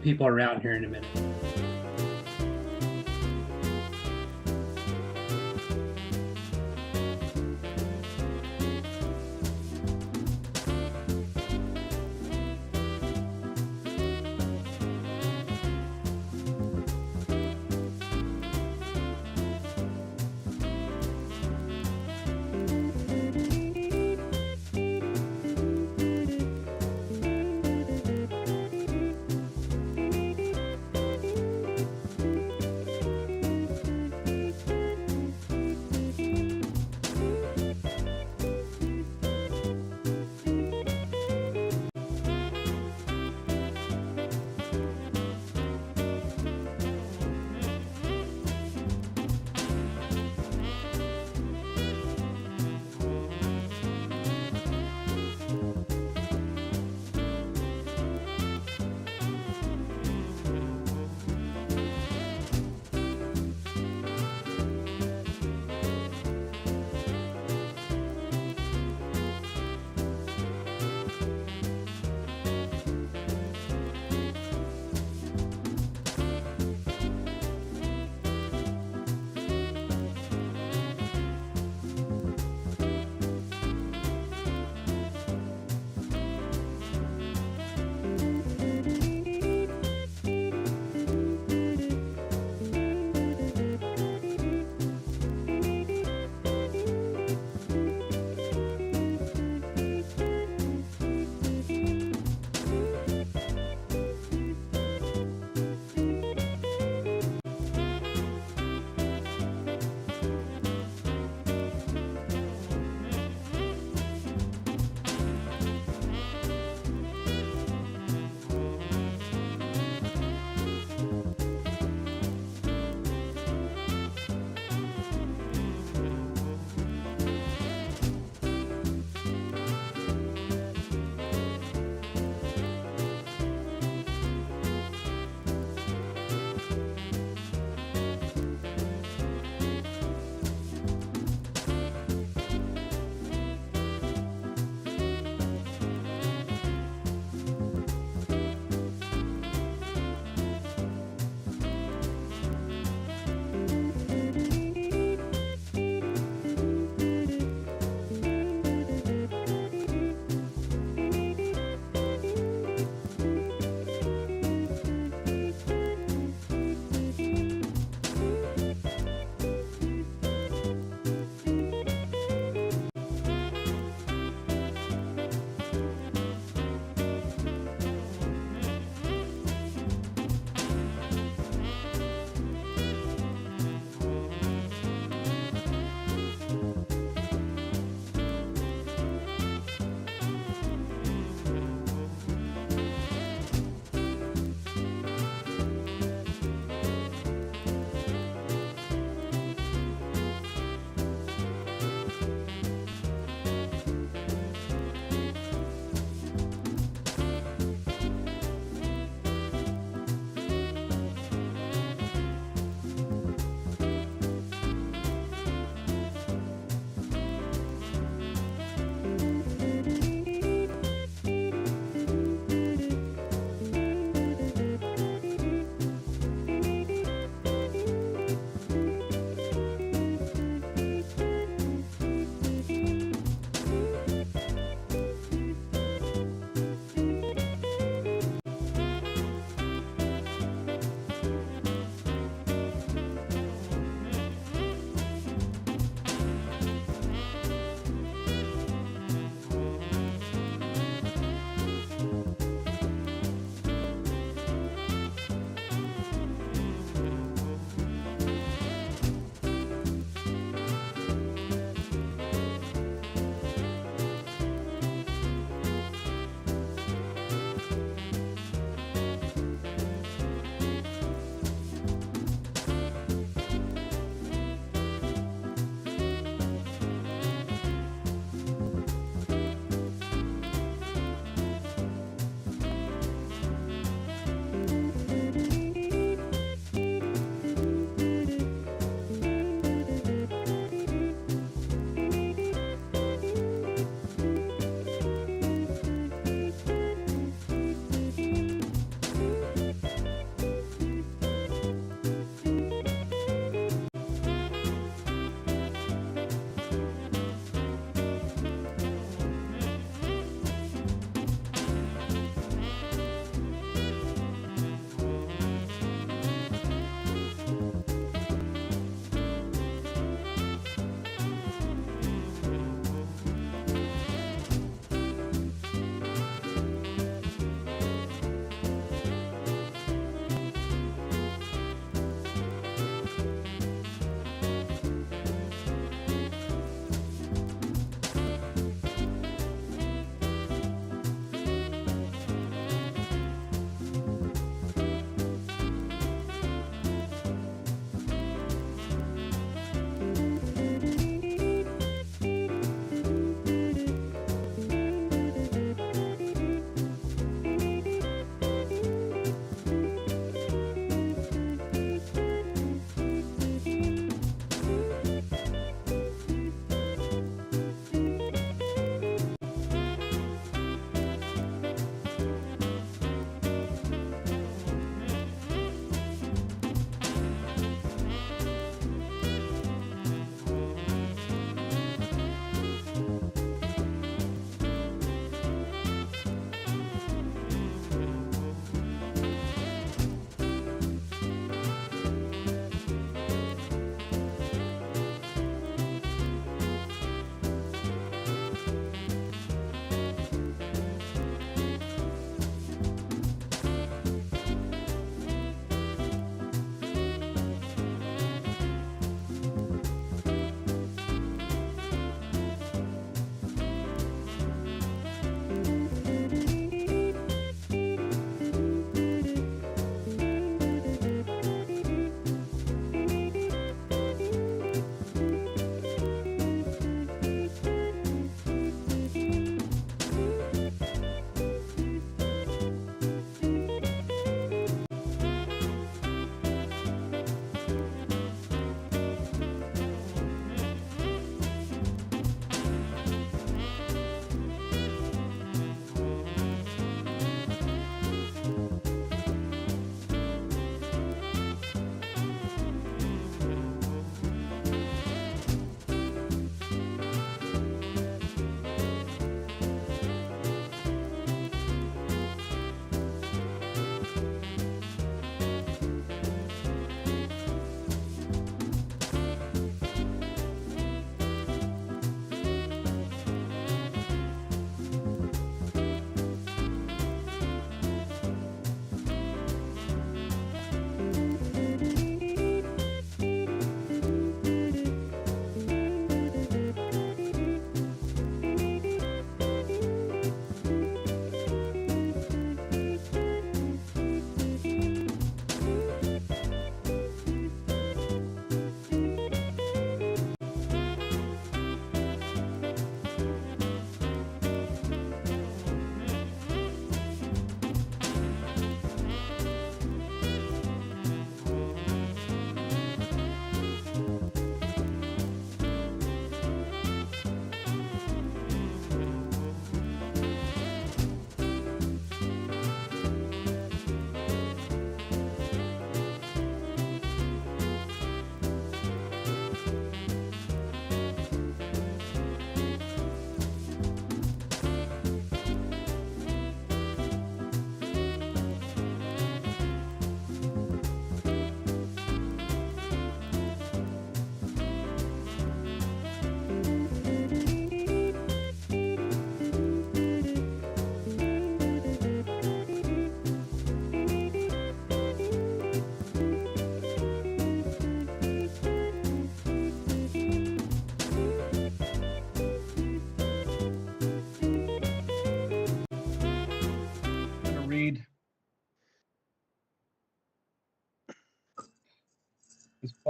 people around here in a minute.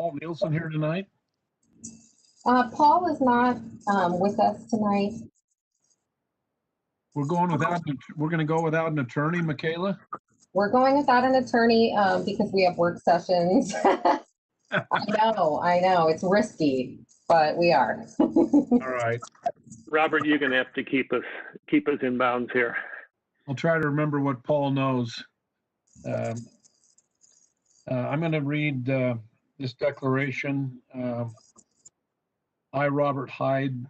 Paul Nielsen here tonight? Paul is not with us tonight. We're going to go without an attorney, Michaela? We're going without an attorney because we have work sessions. I know, it's risky, but we are. All right. Robert, you're going to have to keep us in bounds here. I'll try to remember what Paul knows. I'm going to read this declaration. I, Robert Hyde,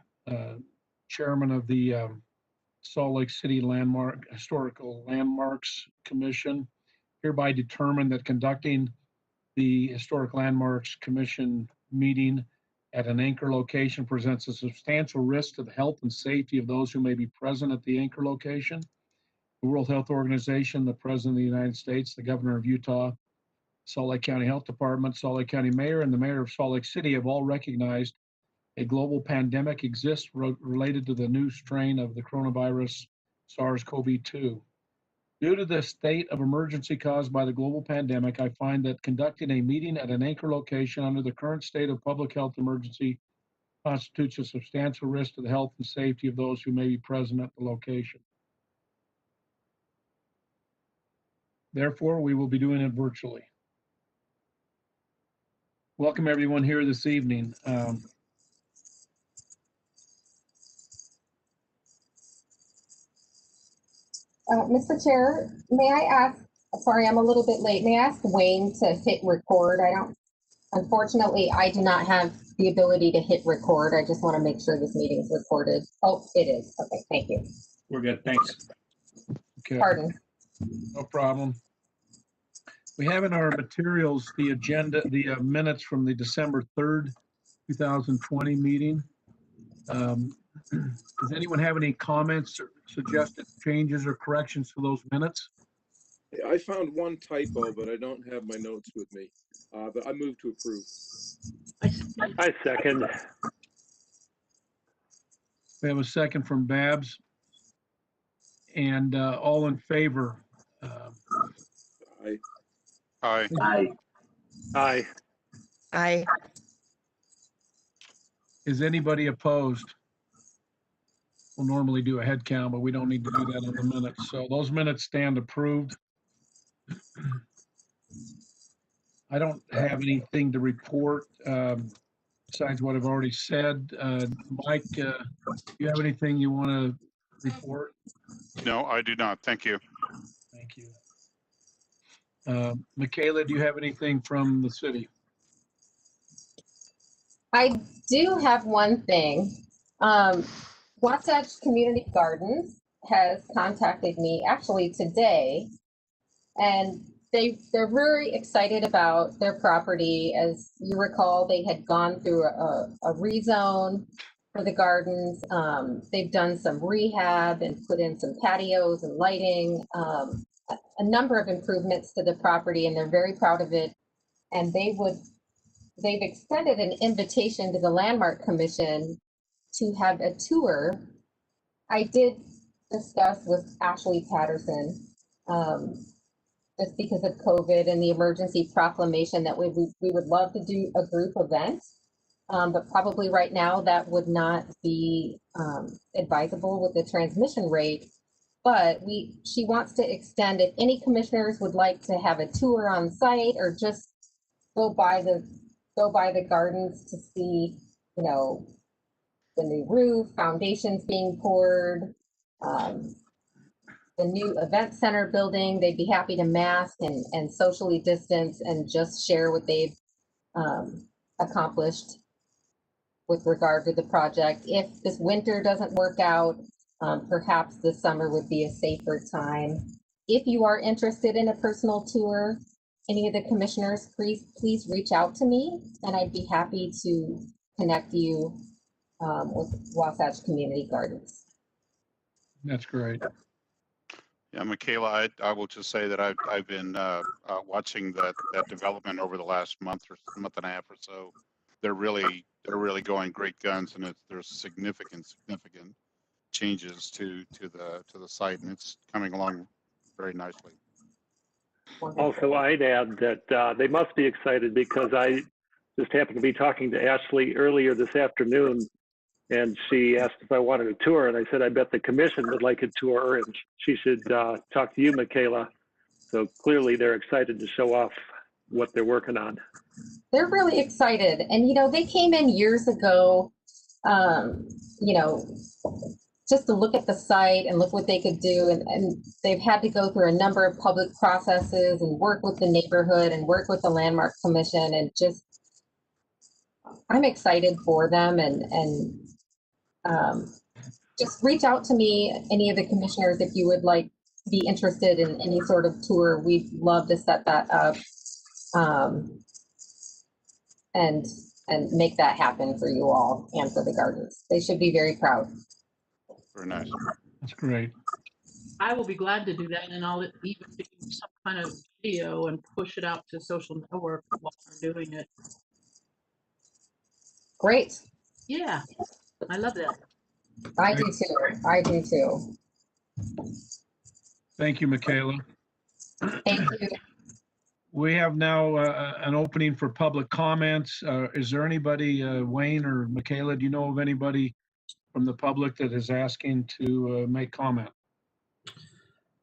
Chairman of the Salt Lake City Historical Landmarks Commission, hereby determine that conducting the Historic Landmarks Commission meeting at an anchor location presents a substantial risk to the health and safety of those who may be present at the anchor location. The World Health Organization, the President of the United States, the Governor of Utah, Salt Lake County Health Department, Salt Lake County Mayor, and the Mayor of Salt Lake City have all recognized a global pandemic exists related to the new strain of the coronavirus SARS-CoV-2. Due to the state of emergency caused by the global pandemic, I find that conducting a meeting at an anchor location under the current state of public health emergency constitutes a substantial risk to the health and safety of those who may be present at the location. Therefore, we will be doing it virtually. Welcome everyone here this evening. Mr. Chair, may I ask, sorry, I'm a little bit late. May I ask Wayne to hit record? Unfortunately, I do not have the ability to hit record. I just want to make sure this meeting is recorded. Oh, it is. Okay, thank you. We're good, thanks. Okay. Pardon. No problem. We have in our materials the agenda, the minutes from the December 3rd, 2020 meeting. Does anyone have any comments or suggested changes or corrections to those minutes? I found one typo, but I don't have my notes with me. But I move to approve. I second. We have a second from Babs. And all in favor? Aye. Aye. Aye. Aye. Aye. Is anybody opposed? We'll normally do a head count, but we don't need to do that on the minutes. So those minutes stand approved. I don't have anything to report besides what I've already said. Mike, do you have anything you want to report? No, I do not. Thank you. Thank you. Michaela, do you have anything from the city? I do have one thing. Wasatch Community Gardens has contacted me actually today, and they're very excited about their property. As you recall, they had gone through a rezone for the gardens. They've done some rehab and put in some patios and lighting, a number of improvements to the property, and they're very proud of it. And they've extended an invitation to the Landmark Commission to have a tour. I did discuss with Ashley Patterson, just because of COVID and the emergency proclamation, that we would love to do a group event, but probably right now that would not be advisable with the transmission rate. But she wants to extend, if any commissioners would like to have a tour on site or just go by the gardens to see, the new roof, foundations being poured, the new event center building. They'd be happy to mask and socially distance and just share what they've accomplished with regard to the project. If this winter doesn't work out, perhaps this summer would be a safer time. If you are interested in a personal tour, any of the commissioners, please reach out to me, and I'd be happy to connect you with Wasatch Community Gardens. That's great. Yeah, Michaela, I will just say that I've been watching that development over the last month and a half or so. They're really going great guns, and there's significant changes to the site, and it's coming along very nicely. Also, I'd add that they must be excited because I just happened to be talking to Ashley earlier this afternoon, and she asked if I wanted a tour, and I said, I bet the commission would like a tour, and she should talk to you, Michaela. So clearly they're excited to show off what they're working on. They're really excited. And, you know, they came in years ago, you know, just to look at the site and look what they could do. And they've had to go through a number of public processes and work with the neighborhood and work with the Landmark Commission. And just, I'm excited for them. And just reach out to me, any of the commissioners, if you would like be interested in any sort of tour. We'd love to set that up. And make that happen for you all and for the gardens. They should be very proud. Very nice. That's great. I will be glad to do that, and I'll even do some kind of video and push it out to social network while we're doing it. Great. Yeah, I love that. I do too. I do too. Thank you, Michaela. Thank you. We have now an opening for public comments. Is there anybody, Wayne or Michaela, do you know of anybody from the public that is asking to make comment?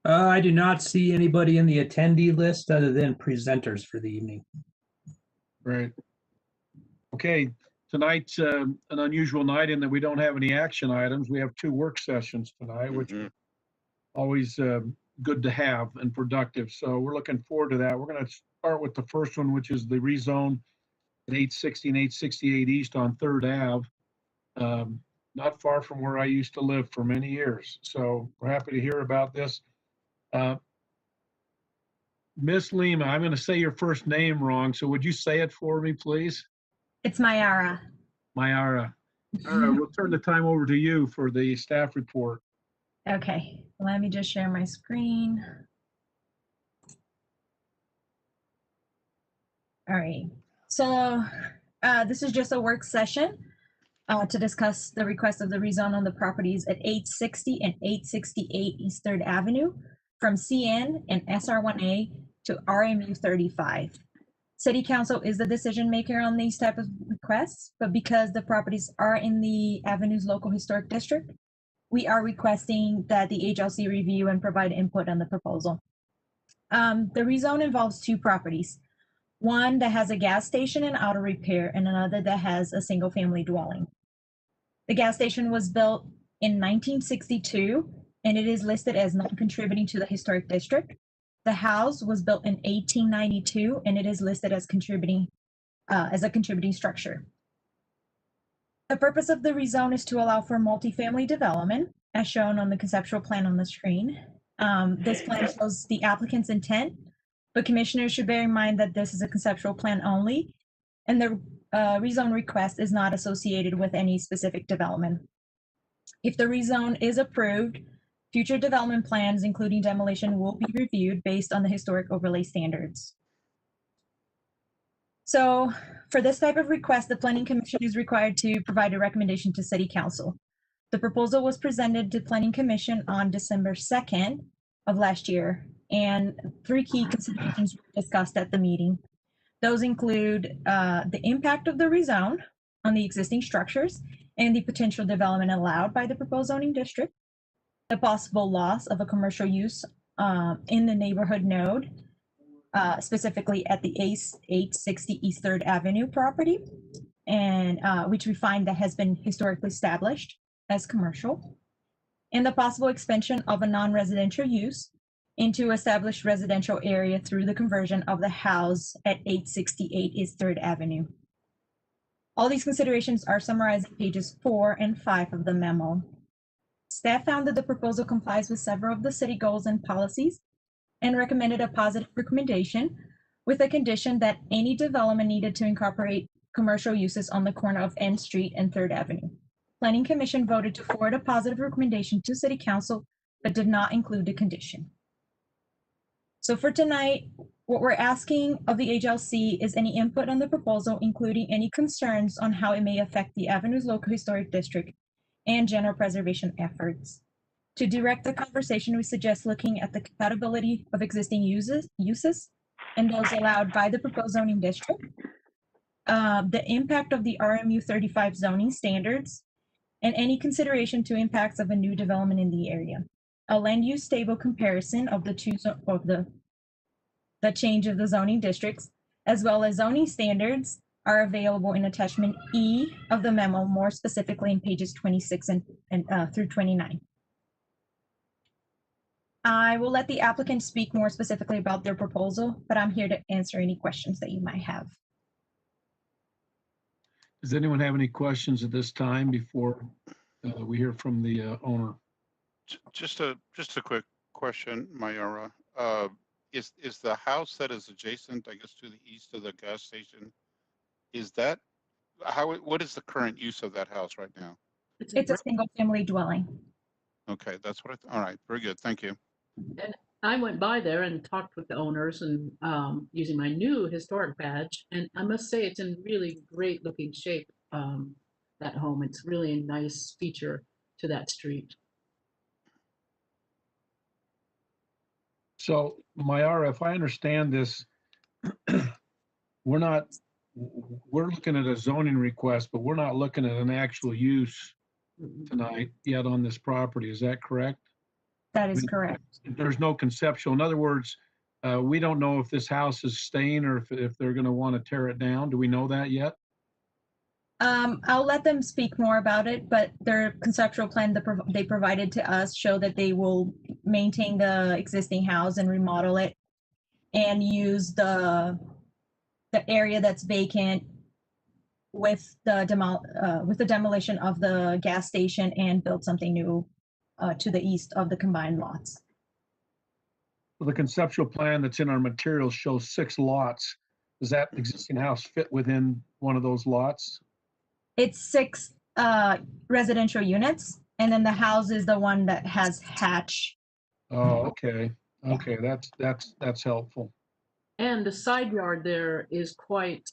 I do not see anybody in the attendee list other than presenters for the evening. Right. Okay, tonight's an unusual night in that we don't have any action items. We have 2 work sessions tonight, which are always good to have and productive. So we're looking forward to that. We're going to start with the first one, which is the rezone at 860 and 868 East on 3rd Ave. Not far from where I used to live for many years. So we're happy to hear about this. Miss Lima, I'm going to say your first name wrong. So would you say it for me, please? It's Mayara. Mayara. All right, we'll turn the time over to you for the staff report. Okay, let me just share my screen. All right, so this is just a work session to discuss the request of the rezone on the properties at 860 and 868 East 3rd Avenue from CN and SR1A to RMU 35. City Council is the decision maker on these type of requests, but because the properties are in the Avenue's local historic district, we are requesting that the HLC review and provide input on the proposal. The rezone involves 2 properties, one that has a gas station and auto repair, and another that has a single family dwelling. The gas station was built in 1962, and it is listed as non-contributing to the historic district. The house was built in 1892, and it is listed as contributing as a contributing structure. The purpose of the rezone is to allow for multifamily development, as shown on the conceptual plan on the screen. This plan shows the applicant's intent, but commissioners should bear in mind that this is a conceptual plan only, and the rezone request is not associated with any specific development. If the rezone is approved, future development plans, including demolition, will be reviewed based on the historic overlay standards. So for this type of request, the Planning Commission is required to provide a recommendation to City Council. The proposal was presented to Planning Commission on December 2nd of last year, and 3 key considerations were discussed at the meeting. Those include the impact of the rezone on the existing structures and the potential development allowed by the proposed zoning district, the possible loss of a commercial use in the neighborhood node, specifically at the 860 East 3rd Avenue property, and which we find that has been historically established as commercial, and the possible expansion of a non-residential use into established residential area through the conversion of the house at 868 East 3rd Avenue. All these considerations are summarized in pages 4 and 5 of the memo. Staff found that the proposal complies with several of the city goals and policies and recommended a positive recommendation with a condition that any development needed to incorporate commercial uses on the corner of N Street and 3rd Avenue. Planning Commission voted to forward a positive recommendation to City Council, but did not include the condition. So for tonight, what we're asking of the HLC is any input on the proposal, including any concerns on how it may affect the Avenue's local historic district and general preservation efforts. To direct the conversation, we suggest looking at the compatibility of existing uses and those allowed by the proposed zoning district, the impact of the RMU 35 zoning standards, and any consideration to impacts of a new development in the area. A land use table comparison of the the change of the zoning districts, as well as zoning standards, are available in attachment E of the memo, more specifically in pages 26 and through 29. I will let the applicant speak more specifically about their proposal, but I'm here to answer any questions that you might have. Does anyone have any questions at this time before we hear from the owner? Just a quick question, Mayara. Is the house that is adjacent, I guess, to the east of the gas station, is that what is the current use of that house right now? It's a single family dwelling. Okay, that's what all right, very good, thank you. And I went by there and talked with the owners and using my new historic badge, and I must say it's in really great looking shape. That home, it's really a nice feature to that street. So, Mayara, if I understand this, we're looking at a zoning request, but we're not looking at an actual use tonight yet on this property. Is that correct? That is correct. There's no conceptual. In other words, we don't know if this house is staying or if they're going to want to tear it down. Do we know that yet? I'll let them speak more about it, but their conceptual plan they provided to us show that they will maintain the existing house and remodel it and use the area that's vacant with the demolition of the gas station and build something new to the east of the combined lots. Well, the conceptual plan that's in our materials shows 6 lots. Does that existing house fit within one of those lots? It's 6 residential units, and then the house is the one that has hatch. Oh, okay. Okay, that's helpful. And the side yard there is quite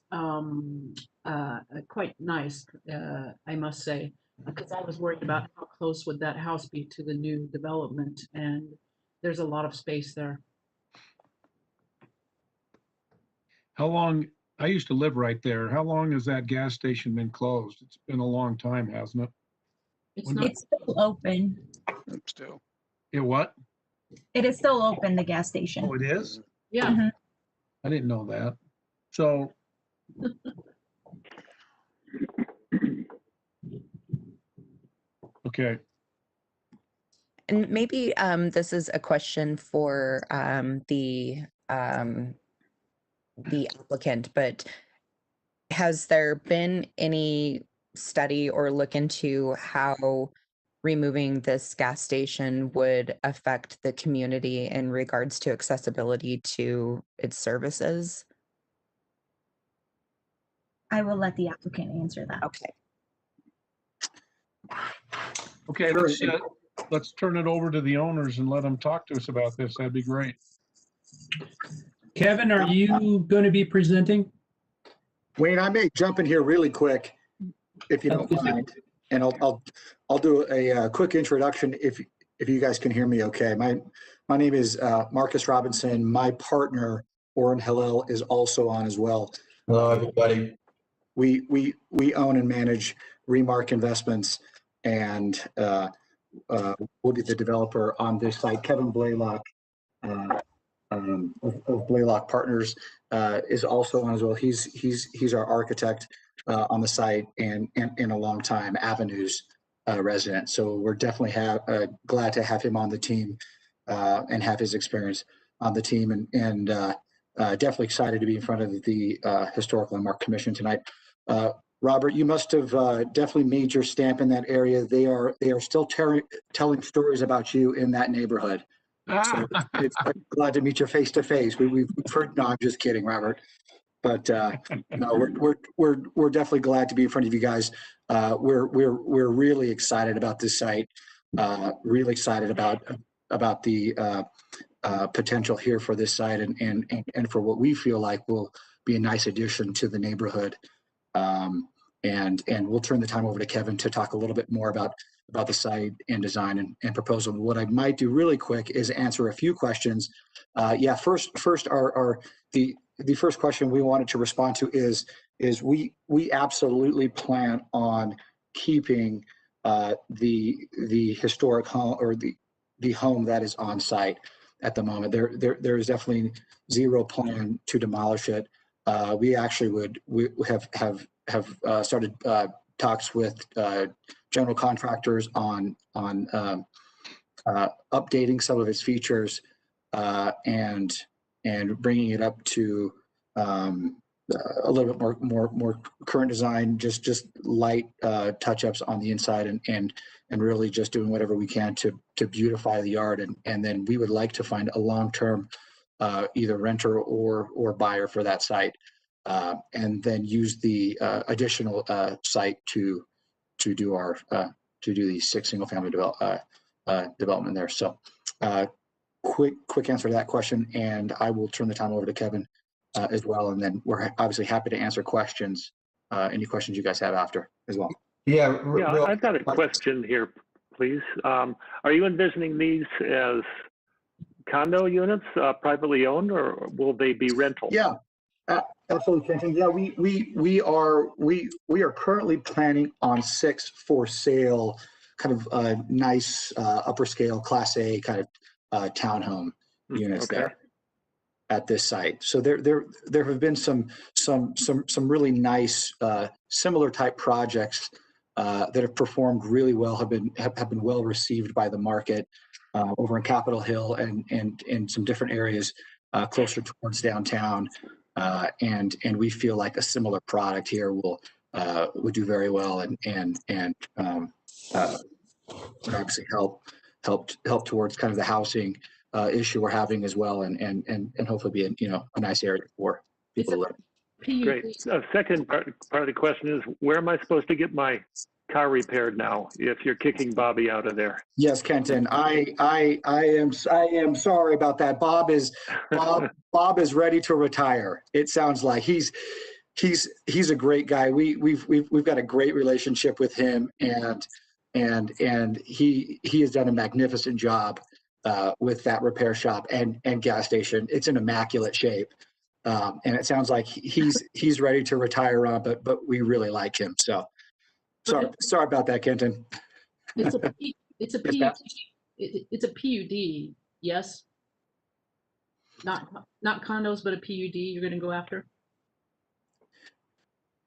nice, I must say, because I was worried about how close would that house be to the new development, and there's a lot of space there. How long, I used to live right there. How long has that gas station been closed? It's been a long time, hasn't it? It's not, It's still open. Still. It what? It is still open, the gas station. Oh, it is? yeah, Mhm. I didn't know that. So. Okay. And maybe this is a question for the applicant, but has there been any study or look into how removing this gas station would affect the community in regards to accessibility to its services? I will let the applicant answer that. Okay. Okay, let's turn it over to the owners and let them talk to us about this. That'd be great. Kevin, are you going to be presenting? Wayne, I may jump in here really quick, if you don't mind, and I'll do a quick introduction if you guys can hear me okay. My name is Marcus Robinson. My partner, Oren Hillel, is also on as well. Hello, everybody. We own and manage Remark Investments, and we'll be the developer on this site. Kevin Blaylock of Blaylock Partners is also on as well. He's our architect on the site and a long time Avenues resident. So we're definitely glad to have him on the team and have his experience on the team, and definitely excited to be in front of the Historical Landmark Commission tonight. Robert, you must have definitely made your stamp in that area. They are still telling stories about you in that neighborhood. So it's glad to meet you face to face. We've heard. No, I'm just kidding, Robert. But no, we're definitely glad to be in front of you guys. We're really excited about this site. Really excited about the potential here for this site and for what we feel like will be a nice addition to the neighborhood. And we'll turn the time over to Kevin to talk a little bit more about the site and design and proposal. What I might do really quick is answer a few questions. First the first question we wanted to respond to is is we absolutely plan on keeping the historic home, or the home that is on site at the moment. There is definitely zero plan to demolish it. We actually we have started talks with general contractors on updating some of its features and bringing it up to a little bit more current design, just light touch-ups on the inside, and really just doing whatever we can to beautify the yard. And then we would like to find a long-term either renter or buyer for that site, and then use the additional site to do the 6 single-family development there. So quick answer to that question, and I will turn the time over to Kevin as well, and then we're obviously happy to answer questions, any questions you guys have after as well. Yeah, I've got a question here, please. Are you envisioning these as condo units, privately owned, or will they be rentals? Yeah, absolutely, Kenton. Yeah, we are currently planning on 6 for sale, kind of nice upper scale Class A kind of townhome units there at this site. So there have been some really nice similar type projects that have performed really well, have been well received by the market over in Capitol Hill and in some different areas closer towards downtown. And we feel like a similar product here would do very well and would obviously help towards kind of the housing issue we're having as well, and hopefully be a nice area for people to live. Great. Second part of the question is, where am I supposed to get my car repaired now if you're kicking Bobby out of there? Yes, Kenton, I am sorry about that. Bob is ready to retire. It sounds like he's a great guy. We've got a great relationship with him, and he has done a magnificent job with that repair shop and gas station. It's in immaculate shape, and it sounds like he's ready to retire on. But we really like him. So sorry about that, Kenton. It's a PUD. It's a PUD. Yes. Not condos, but a PUD. You're going to go after.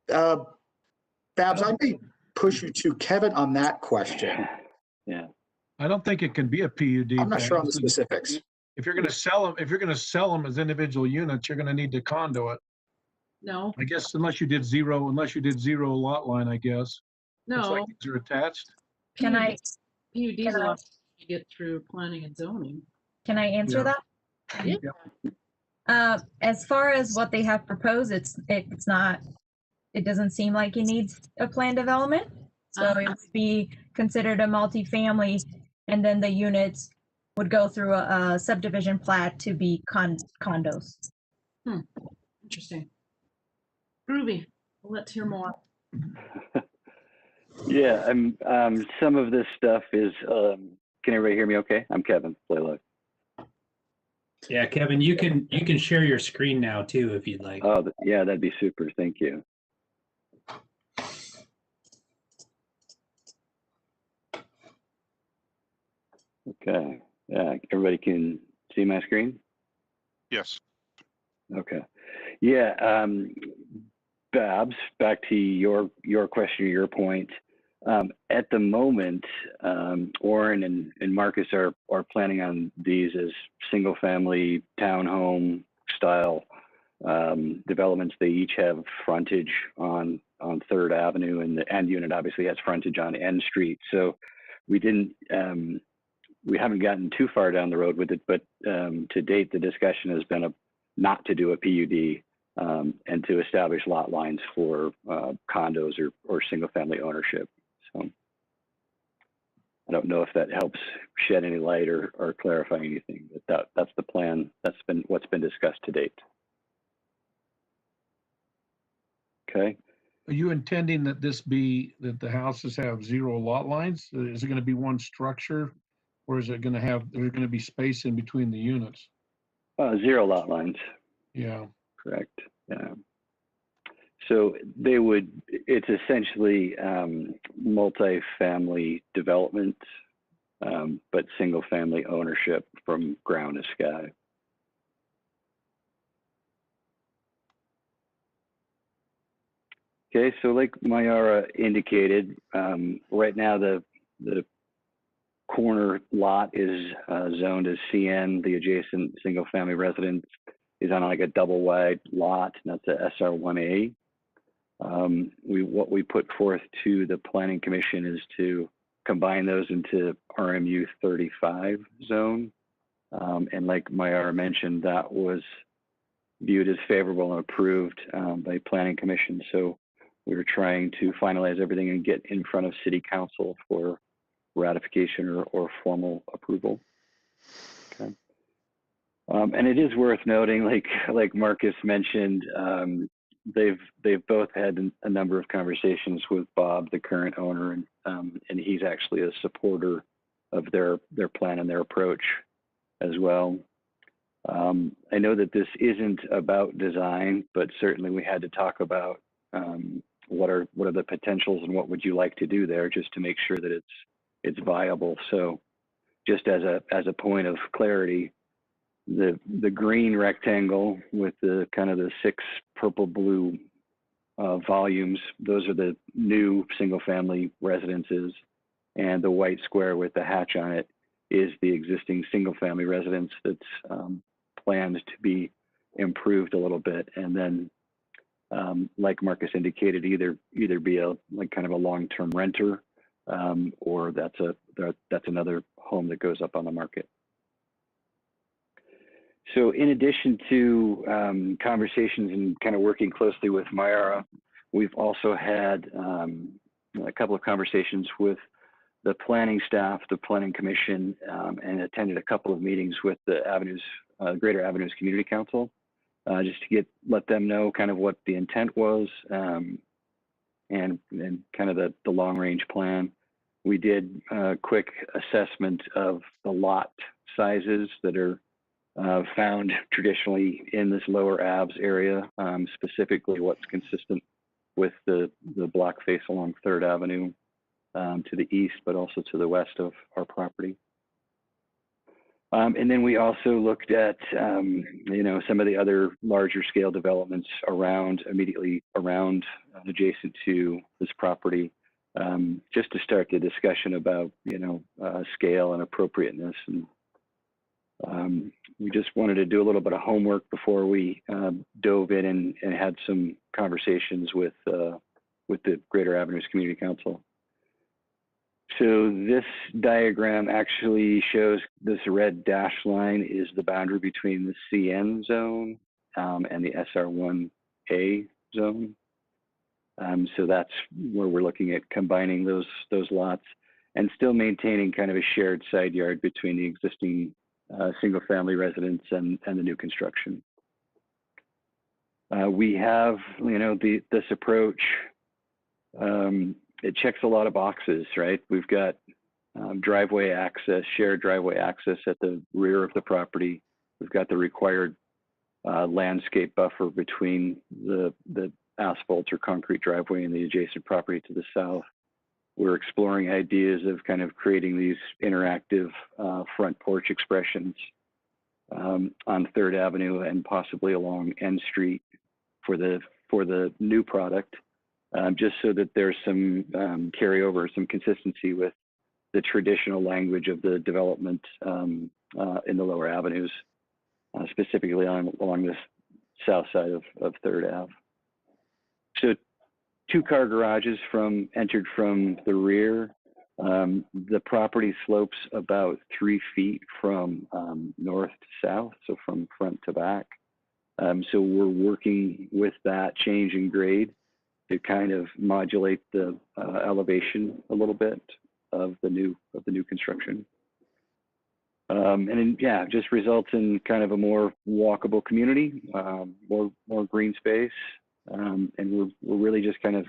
Babs, I may push you to Kevin on that question. Yeah. I don't think it can be a PUD. I'm not sure on the specifics. If you're going to sell them as individual units, you're going to need to condo it. No. I guess unless you did zero lot line, I guess. No. It's like these are attached. PUDs a lot to get through planning and zoning. Can I answer that? Yeah. As far as what they have proposed, it's not. It doesn't seem like it needs a plan development, so it would be considered a multifamily, and then the units would go through a subdivision plat to be condos. Interesting. Groovy. Well, let's hear more. Yeah, some of this stuff is. Can everybody hear me? Okay, I'm Kevin. Play low. Yeah, Kevin, you can share your screen now too if you'd like. Oh, yeah, that'd be super. Thank you. Okay. Yeah, everybody can see my screen? Yes. Okay. Yeah, Babs, back to your question, your point. At the moment, Orrin and Marcus are planning on these as single-family townhome style developments. They each have frontage on 3rd Avenue, and the end unit obviously has frontage on N Street. So we haven't gotten too far down the road with it, but to date, the discussion has been not to do a PUD and to establish lot lines for condos or single-family ownership. So I don't know if that helps shed any light or clarify anything, but that's the plan. That's been what's been discussed to date. Okay. Are you intending that that the houses have 0 lot lines? Is it going to be one structure, or is it going to there's going to be space in between the units? 0 lot lines. Yeah. Correct. Yeah. So they would, it's essentially multi-family development, but single family ownership from ground to sky. Okay, so like Mayara indicated, right now the corner lot is zoned as CN. The adjacent single family residence is on like a double wide lot, and that's a SR1A. What we put forth to the Planning Commission is to combine those into RMU 35 zone. And like Mayara mentioned, that was viewed as favorable and approved by Planning Commission. So we were trying to finalize everything and get in front of City Council for ratification or formal approval. Okay. And it is worth noting, like Marcus mentioned, they've both had a number of conversations with Bob, the current owner, and he's actually a supporter of their plan and their approach as well. I know that this isn't about design, but certainly we had to talk about what are the potentials and what would you like to do there, just to make sure that it's viable. So just as a point of clarity, the green rectangle with the kind of the 6 purple blue volumes, those are the new single family residences, and the white square with the hatch on it is the existing single family residence that's planned to be improved a little bit, and then like Marcus indicated, either be a kind of a long-term renter, or that's another home that goes up on the market. So in addition to conversations and kind of working closely with Mayara, we've also had a couple of conversations with the planning staff, the Planning Commission, and attended a couple of meetings with the Greater Avenues Community Council, just to let them know kind of what the intent was, and kind of the long range plan. We did a quick assessment of the lot sizes that are found traditionally in this lower Abs area, specifically what's consistent with the block face along 3rd Avenue to the east, but also to the west of our property. And then we also looked at, some of the other larger scale developments immediately around, adjacent to this property, just to start the discussion about, scale and appropriateness. And we just wanted to do a little bit of homework before we dove in and had some conversations with the Greater Avenues Community Council. So this diagram actually shows this red dashed line is the boundary between the CN zone and the SR1A zone. So that's where we're looking at combining those lots and still maintaining kind of a shared side yard between the existing single family residence and the new construction. We have, this approach, it checks a lot of boxes, right? We've got driveway access, shared driveway access at the rear of the property. We've got the required landscape buffer between the asphalt or concrete driveway and the adjacent property to the south. We're exploring ideas of kind of creating these interactive front porch expressions on 3rd Avenue and possibly along N Street for the new product, just so that there's some carryover, some consistency with the traditional language of the development in the lower avenues, specifically along this south side of 3rd Ave. So 2 car garages entered from the rear. The property slopes about 3 feet from north to south, so from front to back. So we're working with that change in grade to kind of modulate the elevation a little bit of the new construction. And yeah, just results in kind of a more walkable community, more green space. And we're really just kind of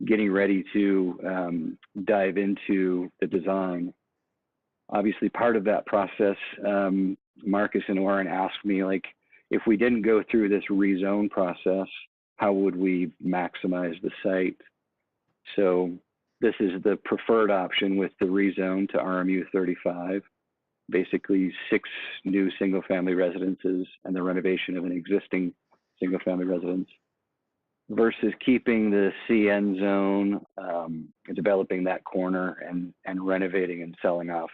getting ready to dive into the design. Obviously, part of that process, Marcus and Oren asked me, like, if we didn't go through this rezone process, how would we maximize the site. So this is the preferred option with the rezone to RMU 35, basically 6 new single-family residences and the renovation of an existing single-family residence, versus keeping the CN zone, developing that corner and renovating and selling off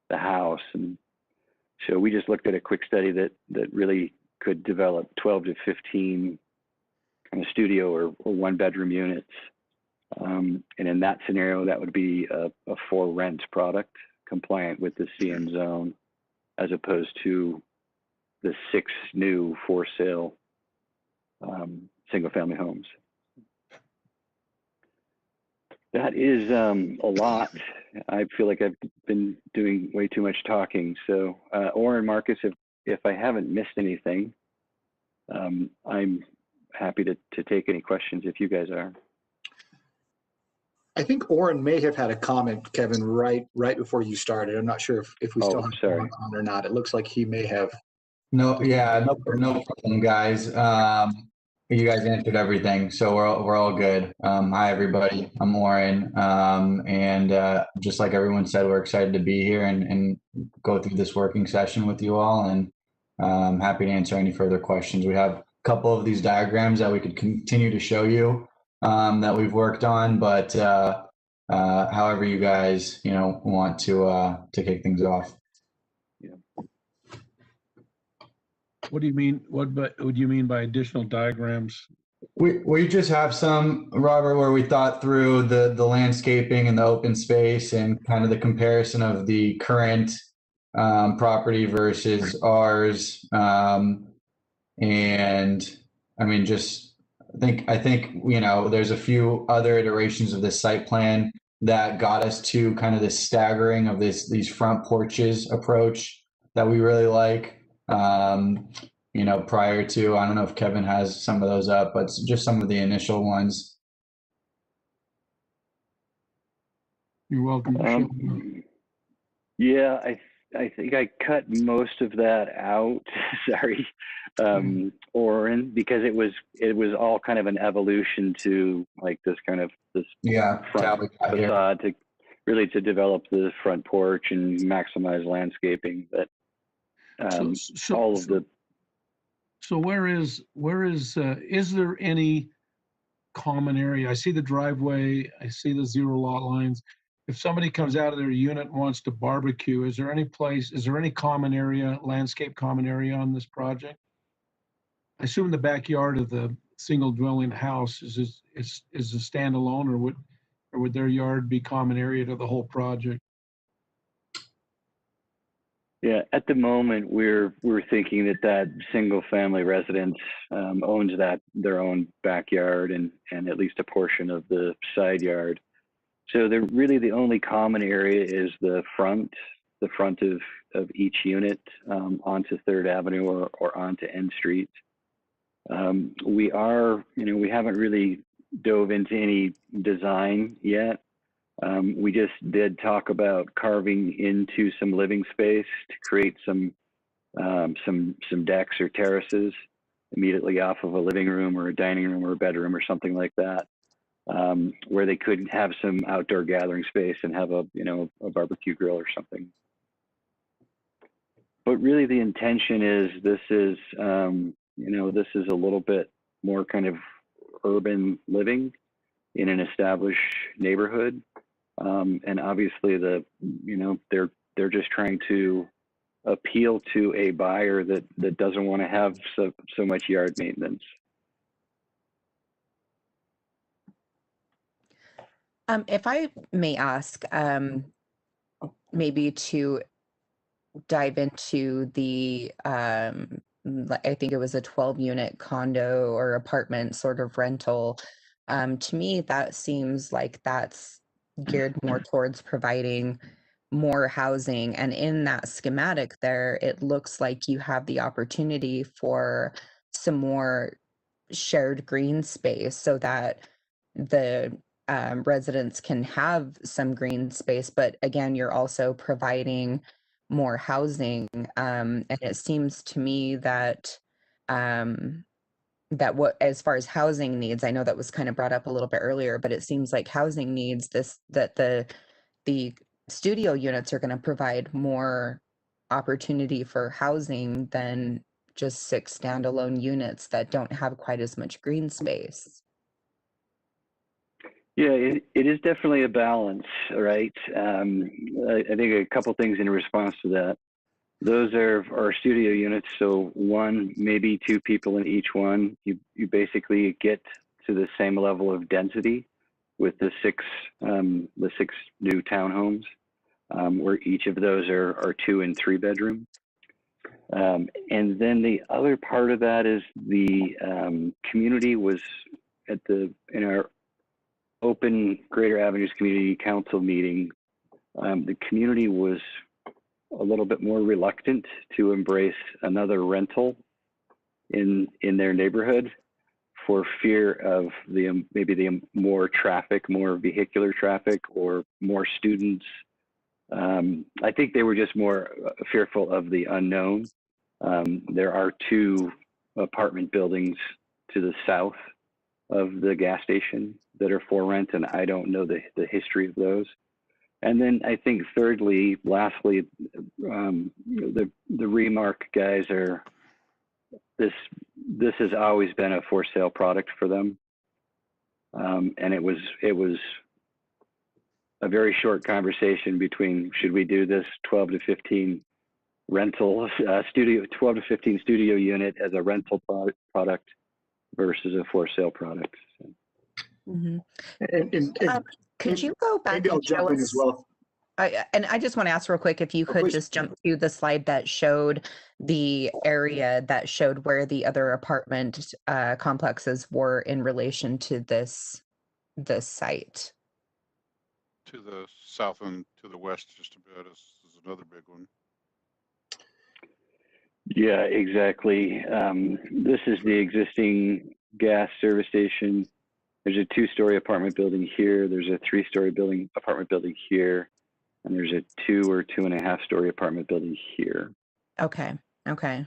the house. And so we just looked at a quick study that really could develop 12 to 15 kind of studio or 1-bedroom units. And in that scenario, that would be a for rent product compliant with the CN zone, as opposed to the 6 new for sale single family homes. That is a lot. I feel like I've been doing way too much talking. So, Oren, Marcus, if I haven't missed anything, I'm happy to take any questions if you guys are. I think Oren may have had a comment, Kevin, right before you started. I'm not sure if we still have sorry. on or not. It looks like he may have. No, yeah, no problem, guys. You guys answered everything, so we're all good. Hi, everybody. I'm Oren, and just like everyone said, we're excited to be here and go through this working session with you all, and I'm happy to answer any further questions. We have a couple of these diagrams that we could continue to show you that we've worked on, but however you guys want to kick things off. What do you mean? What do you mean by additional diagrams? We just have some, Robert, where we thought through the landscaping and the open space and kind of the comparison of the current property versus ours. And I mean, just I think there's a few other iterations of this site plan that got us to kind of this staggering of these front porches approach that we really like. Prior to, I don't know if Kevin has some of those up, but just some of the initial ones. You're welcome. Yeah, I think I cut most of that out. Sorry, Oren, because it was all kind of an evolution to like this front facade to develop the front porch and maximize landscaping. But So where is there any common area? I see the driveway, I see the 0 lot lines. If somebody comes out of their unit and wants to barbecue, is there any common area, landscape common area on this project? I assume the backyard of the single dwelling house is a standalone, or would their yard be common area to the whole project? Yeah, at the moment we're thinking that single family residence owns their own backyard and at least a portion of the side yard. So the only common area is the front of each unit onto 3rd Avenue or onto N Street. We haven't really dove into any design yet. We just did talk about carving into some living space to create some decks or terraces immediately off of a living room or a dining room or a bedroom or something like that, where they could have some outdoor gathering space and have a barbecue grill or something. But really, the intention is this is a little bit more kind of urban living in an established neighborhood. And obviously they're just trying to appeal to a buyer that doesn't want to have so much yard maintenance. If I may ask, maybe to dive into the, I think it was a 12-unit condo or apartment sort of rental. To me, that seems like that's geared more towards providing more housing. And in that schematic there, it looks like you have the opportunity for some more shared green space so that the residents can have some green space. But again, you're also providing more housing. And it seems to me that that what, as far as housing needs, I know that was kind of brought up a little bit earlier, but it seems like housing needs that the studio units are going to provide more opportunity for housing than just 6 standalone units that don't have quite as much green space. Yeah, it is definitely a balance, right? I think a couple things in response to that. Those are our studio units. So 1, maybe 2 people in each one. You basically get to the same level of density with the 6 new townhomes, where each of those are 2 and 3 bedroom. And then the other part of that is the community was in our open Greater Avenues Community Council meeting. The community was a little bit more reluctant to embrace another rental in their neighborhood for fear of maybe the more traffic, more vehicular traffic, or more students. I think they were just more fearful of the unknown. There are 2 apartment buildings to the south of the gas station that are for rent, and I don't know the history of those. And then I think lastly, the Remark guys are, this has always been a for sale product for them. And it was a very short conversation between, should we do this 12 to 15 rental 12 to 15 studio unit as a rental product versus a for sale product. So. Mm-hmm. And could you go back maybe I'll and show jump in us? as well. And I just want to ask real quick if you could please. just jump to the slide that showed the area that showed where the other apartment complexes were in relation to this site. To the south and to the west just a bit is another big one. Yeah, exactly. This is the existing gas service station. There's a 2-story apartment building here. There's a 3-story apartment building here. And there's a 2 or 2.5-story apartment building here. Okay. Thank you.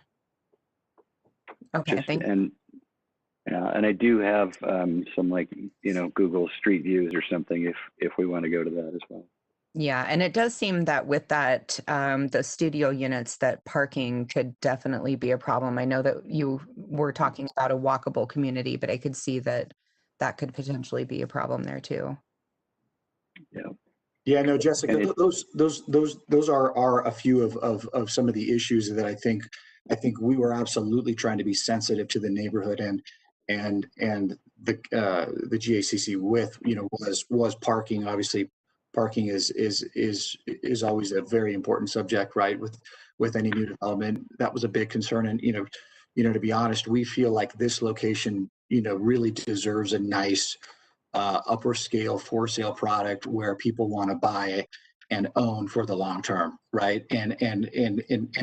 And I do have some Google Street Views or something if we want to go to that as well. Yeah, and it does seem that with that, the studio units, that parking could definitely be a problem. I know that you were talking about a walkable community, but I could see that could potentially be a problem there too. Yeah. Yeah, no, Jessica, those are a few of some of the issues that I think we were absolutely trying to be sensitive to the neighborhood and the GACC with, was parking. Obviously, parking is always a very important subject, right? With any new development, that was a big concern. And to be honest, we feel like this location, really deserves a nice upper scale for sale product where people want to buy and own for the long term, right? And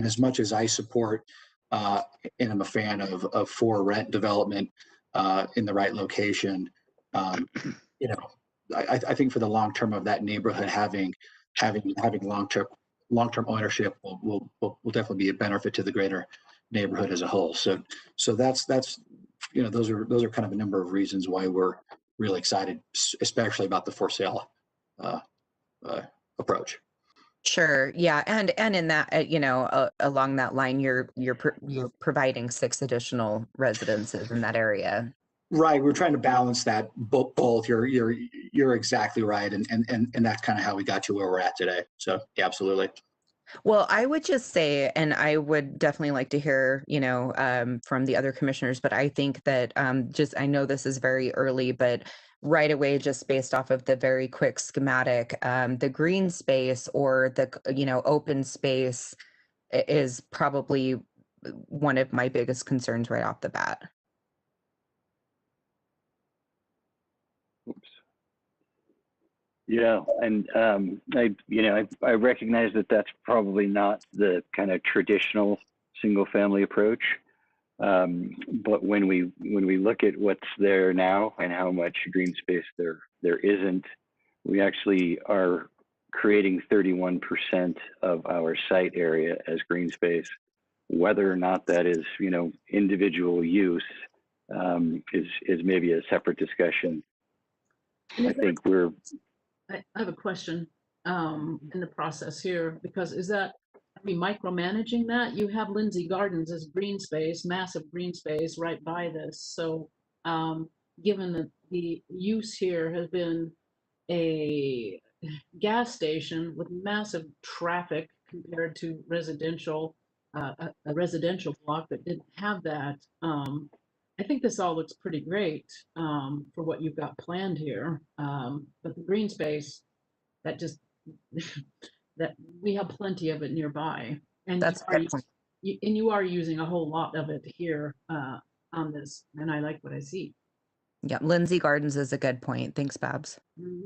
as much as I support and I'm a fan of for rent development in the right location, I think for the long term of that neighborhood, having long term ownership will definitely be a benefit to the greater neighborhood as a whole. So that's those are kind of a number of reasons why we're really excited, especially about the for sale approach. Sure. Yeah. And in that, along that line, you're providing 6 additional residences in that area. Right. We're trying to balance that both. You're exactly right. And that's kind of how we got to where we're at today. So yeah, absolutely. Well, I would just say, and I would definitely like to hear, from the other commissioners, but I think that I know this is very early, but right away, just based off of the very quick schematic, the green space or the, open space is probably one of my biggest concerns right off the bat. Oops. Yeah, and I recognize that that's probably not the kind of traditional single-family approach, but when we look at what's there now and how much green space there isn't, we actually are creating 31% of our site area as green space. Whether or not that is individual use, is maybe a separate discussion. And I is that- think we're, I have a question in the process here, because are we micromanaging that? You have Lindsay Gardens as green space, massive green space right by this. So given that the use here has been a gas station with massive traffic compared to residential, a residential block that didn't have that. I think this all looks pretty great for what you've got planned here. But the green space, that just, that we have plenty of it nearby. And That's a good point. you are using a whole lot of it here on this, and I like what I see. Yeah, Lindsay Gardens is a good point. Thanks, Babs. Mhm.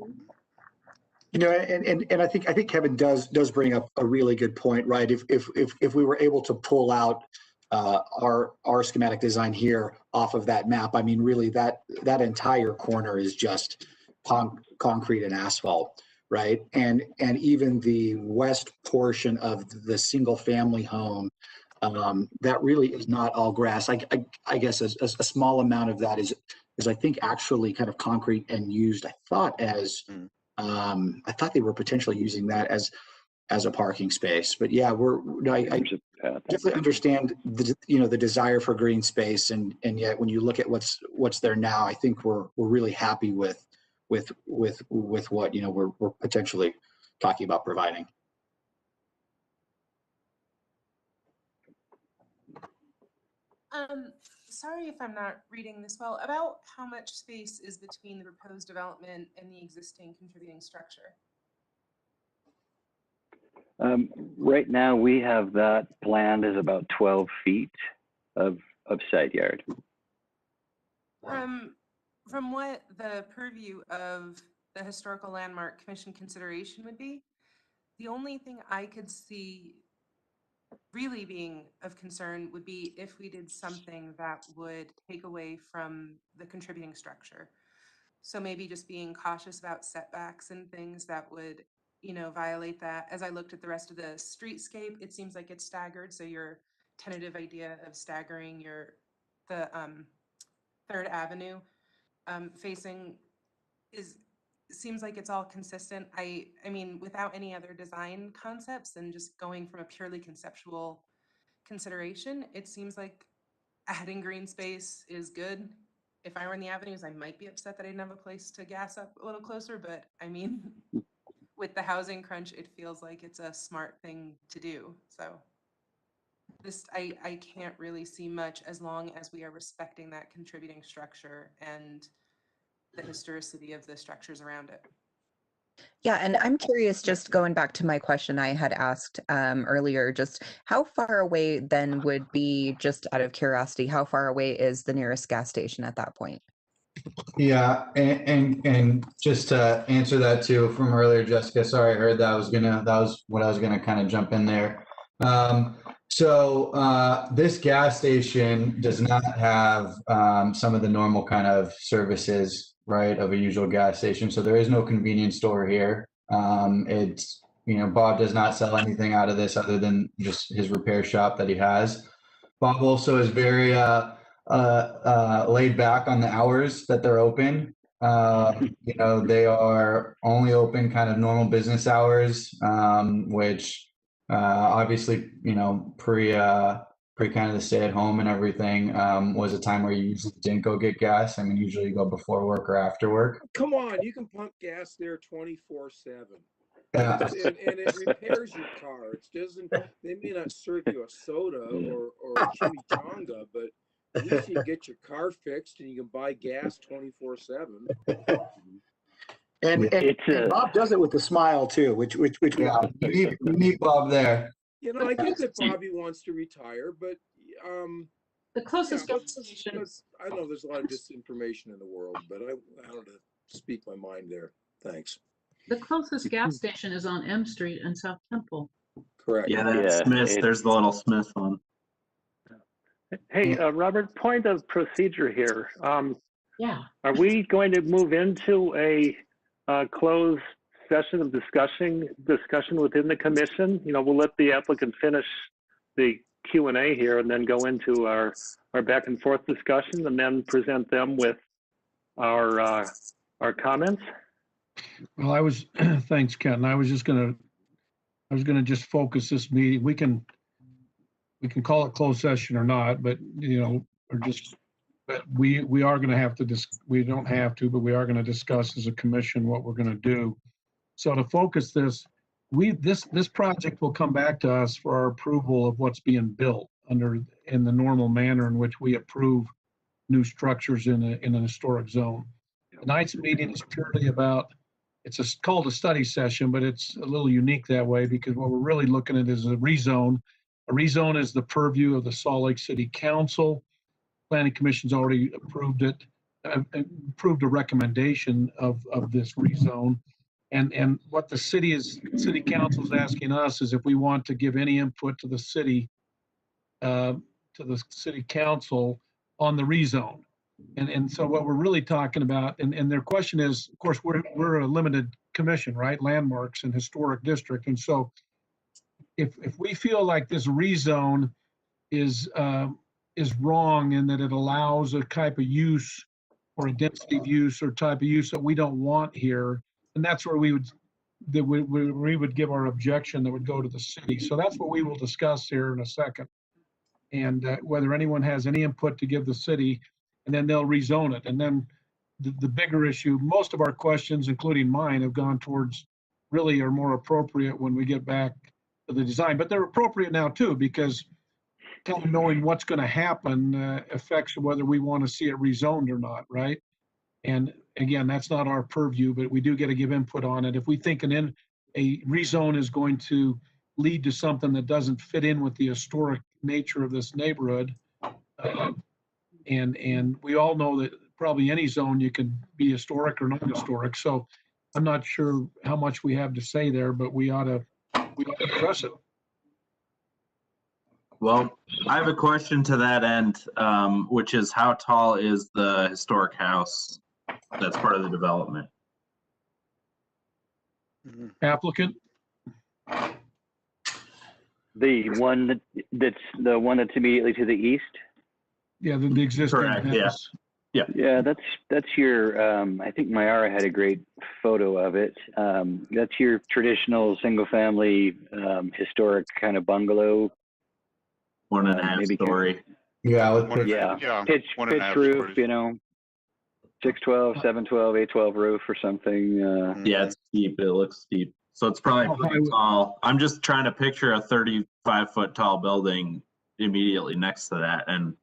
You know, and I think Kevin does bring up a really good point, right? If we were able to pull out our schematic design here off of that map, I mean, really that entire corner is just concrete and asphalt, right? And even the west portion of the single family home, that really is not all grass. I guess a small amount of that is I think actually kind of concrete and used, I thought I thought they were potentially using that as a parking space. But yeah, I definitely understand the desire for green space, and yet when you look at what's there now, I think we're really happy with what we're potentially talking about providing. Sorry if I'm not reading this well. About how much space is between the proposed development and the existing contributing structure? right now we have that planned as about 12 feet of side yard. From what the purview of the Historical Landmark Commission consideration would be, the only thing I could see really being of concern would be if we did something that would take away from the contributing structure. So maybe just being cautious about setbacks and things that would, violate that. As I looked at the rest of the streetscape, it seems like it's staggered. So your tentative idea of staggering the 3rd Avenue facing seems like it's all consistent. I mean, without any other design concepts and just going from a purely conceptual consideration, it seems like adding green space is good. If I were in the avenues, I might be upset that I didn't have a place to gas up a little closer, but I mean, with the housing crunch, it feels like it's a smart thing to do. So I can't really see much as long as we are respecting that contributing structure and the historicity of the structures around it. Yeah, and I'm curious, just going back to my question I had asked earlier, just how far away then would be, just out of curiosity, how far away is the nearest gas station at that point? Yeah, and just to answer that too from earlier, Jessica, sorry, I heard that was what I was gonna kind of jump in there. So this gas station does not have some of the normal kind of services, right, of a usual gas station. So there is no convenience store here. It's, Bob does not sell anything out of this other than just his repair shop that he has. Bob also is very laid back on the hours that they're open. They are only open kind of normal business hours, which obviously, pre kind of the stay at home and everything, was a time where you usually didn't go get gas. I mean, usually you go before work or after work. Come on, you can pump gas there 24/7. Yeah. And it repairs your car. It doesn't, they may not serve you a soda or a chimichanga, but at least you get your car fixed and you can buy gas 24/7. And Bob does it with a smile too, which Yeah, you need Bob there. I get that Bobby wants to retire, but The closest yeah, gas station. I know there's a lot of disinformation in the world, but I wanted to speak my mind there. Thanks. The closest gas station is on M Street and South Temple. Correct. Yeah, that's Smith's. There's the little Smith one. Hey, Robert, point of procedure here. Yeah. Are we going to move into a closed session of discussion within the commission? We'll let the applicant finish the Q&A here and then go into our back and forth discussion and then present them with our comments? Well, I was, thanks, Ken. I was gonna just focus this meeting. We can call it closed session or not, but but we are gonna have to we don't have to, but we are gonna discuss as a commission what we're gonna do. So to focus this, this project will come back to us for our approval of what's being built in the normal manner in which we approve new structures in an historic zone. Tonight's meeting is purely about, it's called a study session, but it's a little unique that way because what we're really looking at is a rezone. A rezone is the purview of the Salt Lake City Council. Planning Commission's already approved it, approved a recommendation of this rezone. And what the city council is asking us is if we want to give any input to the city council on the rezone. And so what we're really talking about, and their question is, of course, we're a limited commission, right? Landmarks and historic district. And so if we feel like this rezone is wrong in that it allows a type of use or a density of use or type of use that we don't want here, and that's where we would give our objection that would go to the city. So that's what we will discuss here in a second. And whether anyone has any input to give the city, and then they'll rezone it. And then the bigger issue, most of our questions, including mine, have gone towards really are more appropriate when we get back to the design. But they're appropriate now too, because kind of knowing what's going to happen affects whether we want to see it rezoned or not, right? And again, that's not our purview, but we do get to give input on it. If we think a rezone is going to lead to something that doesn't fit in with the historic nature of this neighborhood, and we all know that probably any zone you can be historic or non-historic. So I'm not sure how much we have to say there, but we ought to address it. Well, I have a question to that end, which is how tall is the historic house that's part of the development? Applicant? The one that's immediately to the east? Yeah, the existing Correct, house. Yeah. Yeah, that's your, I think Mayara had a great photo of it. That's your traditional single-family historic kind of bungalow. 1.5 story. Yeah, pitch roof, 612, 712, 812 roof or something. Yeah, it's steep. It looks steep. So it's probably pretty tall. I'm just trying to picture a 35-foot tall building immediately next to that, and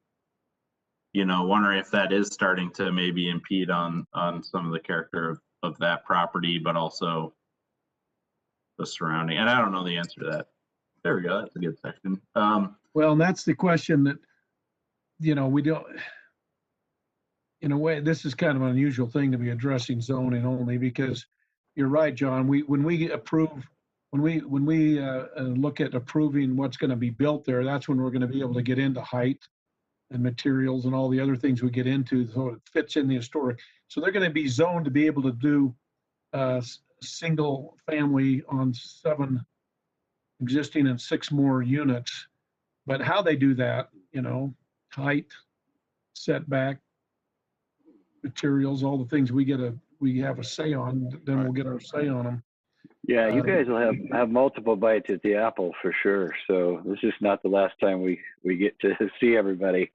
wondering if that is starting to maybe impede on some of the character of that property, but also the surrounding. And I don't know the answer to that. There we go. That's a good section. Well, and that's the question that, we don't, in a way, this is kind of an unusual thing to be addressing zoning only because you're right, John. When we look at approving what's going to be built there, that's when we're going to be able to get into height and materials and all the other things we get into, so it fits in the historic. So they're going to be zoned to be able to do single family on 7 existing and 6 more units. But how they do that, height, setback, materials, all the things we have a say on, then we'll get our say on them. Yeah, you guys will have multiple bites at the apple for sure. So this is not the last time we get to see everybody.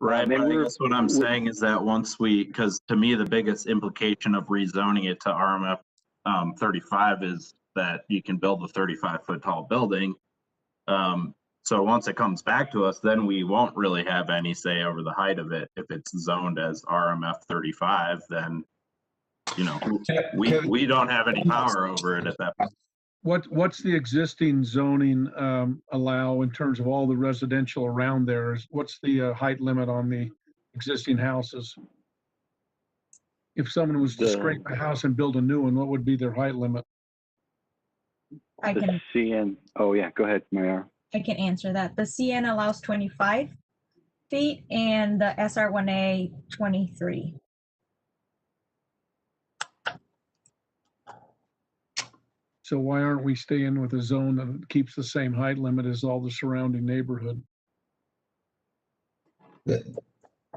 Right, but I guess what I'm saying is that once because to me the biggest implication of rezoning it to RMF 35 is that you can build a 35-foot tall building. So once it comes back to us, then we won't really have any say over the height of it. If it's zoned as RMF 35, then we don't have any power over it at that point. What's the existing zoning allow in terms of all the residential around there? What's the height limit on the existing houses? If someone was to scrape a house and build a new one, what would be their height limit? The CN. Oh yeah, go ahead, Mayara. I can answer that. The CN allows 25 feet and the SR1A 23. So why aren't we staying with a zone that keeps the same height limit as all the surrounding neighborhood?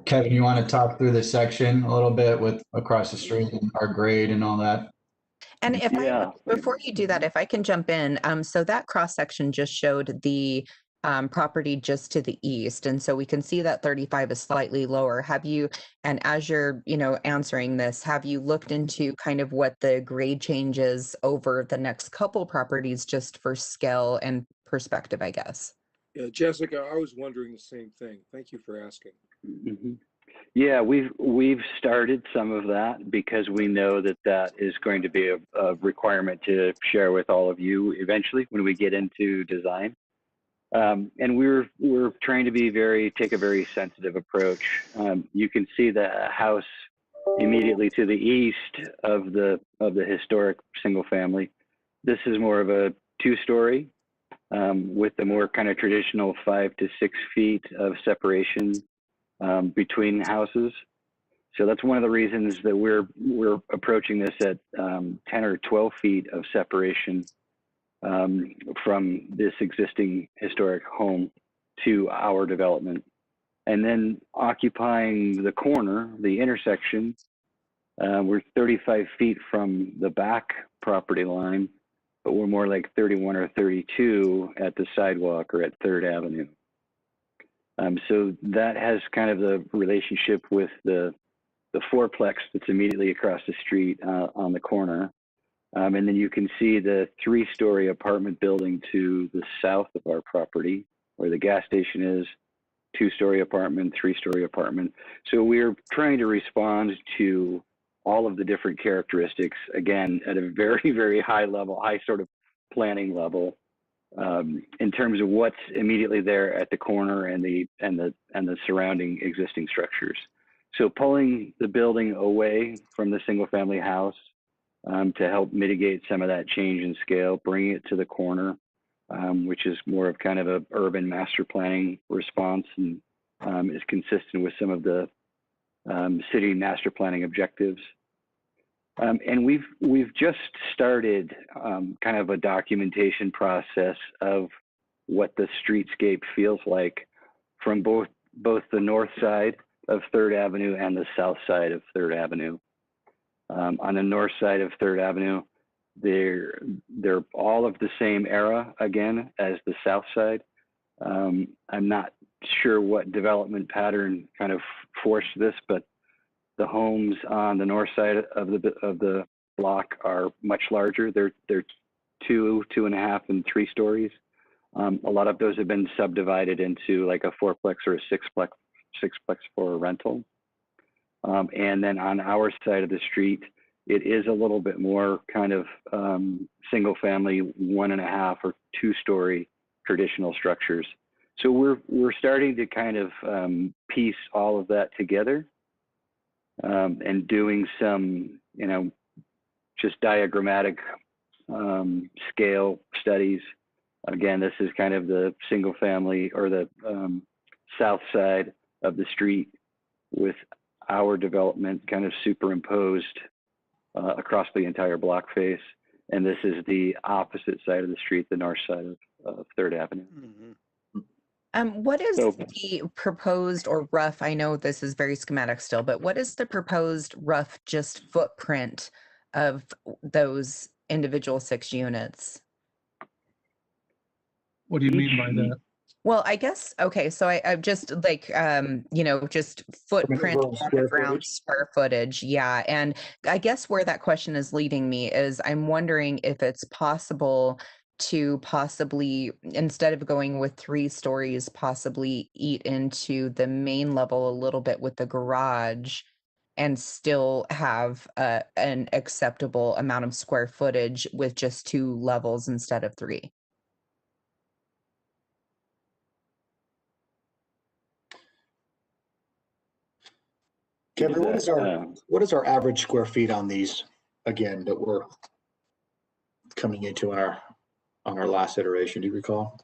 Kevin, you want to talk through this section a little bit with across the street and our grade and all that? And if Yeah. before you do that, if I can jump in, so that cross section just showed the property just to the east, and so we can see that 35 is slightly lower. Have you, and as you're, answering this, have you looked into kind of what the grade changes over the next couple properties, just for scale and perspective, I guess? Yeah, Jessica, I was wondering the same thing. Thank you for asking. Mhm. Yeah, we've started some of that because we know that that is going to be a requirement to share with all of you eventually when we get into design. And we're trying to take a very sensitive approach. You can see the house immediately to the east of the historic single family. This is more of a 2-story with the more kind of traditional 5 to 6 feet of separation between houses. So that's one of the reasons that we're approaching this at 10 or 12 feet of separation from this existing historic home to our development. And then occupying the corner, the intersection, we're 35 feet from the back property line, but we're more like 31 or 32 at the sidewalk or at 3rd Avenue. So that has kind of the relationship with the fourplex that's immediately across the street on the corner. And then you can see the 3-story apartment building to the south of our property, where the gas station is, 2-story apartment, 3-story apartment. So we're trying to respond to all of the different characteristics, again, at a very, very high level, high sort of planning level. In terms of what's immediately there at the corner and the surrounding existing structures. So pulling the building away from the single family house to help mitigate some of that change in scale, bringing it to the corner, which is more of kind of a urban master planning response and is consistent with some of the city master planning objectives. And we've just started kind of a documentation process of what the streetscape feels like from both the north side of 3rd Avenue and the south side of 3rd Avenue. On the north side of 3rd Avenue, they're all of the same era again as the south side. I'm not sure what development pattern kind of forced this, but the homes on the north side of the block are much larger. They're 2, 2.5, and 3 stories. A lot of those have been subdivided into like a 4-plex or a 6-plex for a rental. And then on our side of the street, it is a little bit more kind of single family 1.5 or 2-story traditional structures. So we're starting to kind of piece all of that together. And doing some, just diagrammatic scale studies. Again, this is kind of the single family or the south side of the street with our development kind of superimposed across the entire block face. And this is the opposite side of the street, the north side of 3rd Avenue. Mhm. What is the proposed or rough, I know this is very schematic still, but what is the proposed rough just footprint of those individual 6 units? What do you mean by that? Well, I guess, okay, so I've just like, just footprint overall on square the ground, footage? square footage, yeah. And I guess where that question is leading me is I'm wondering if it's possible to possibly, instead of going with 3 stories, possibly eat into the main level a little bit with the garage and still have an acceptable amount of square footage with just 2 levels instead of 3. Kevin, what is our average square feet on these again that we're coming into on our last iteration? Do you recall?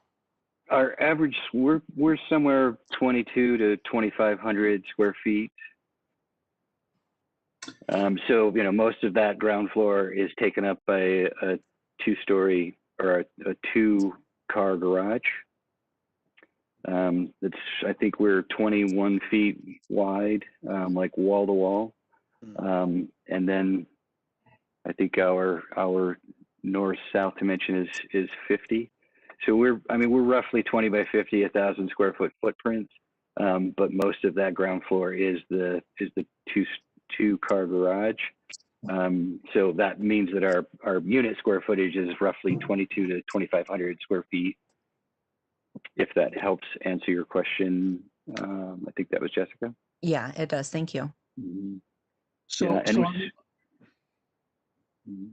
Our average, we're somewhere 2,200 to 2,500 square feet. So most of that ground floor is taken up by a 2-story or a 2-car garage. I think we're 21 feet wide, like wall to wall. And then I think our north-south dimension is 50. So we're roughly 20 by 50, 1,000 square foot footprint. But most of that ground floor is the two car garage. So that means that our unit square footage is roughly 22 to 2,500 square feet. If that helps answer your question, I think that was Jessica. Yeah, it does. Thank you. So,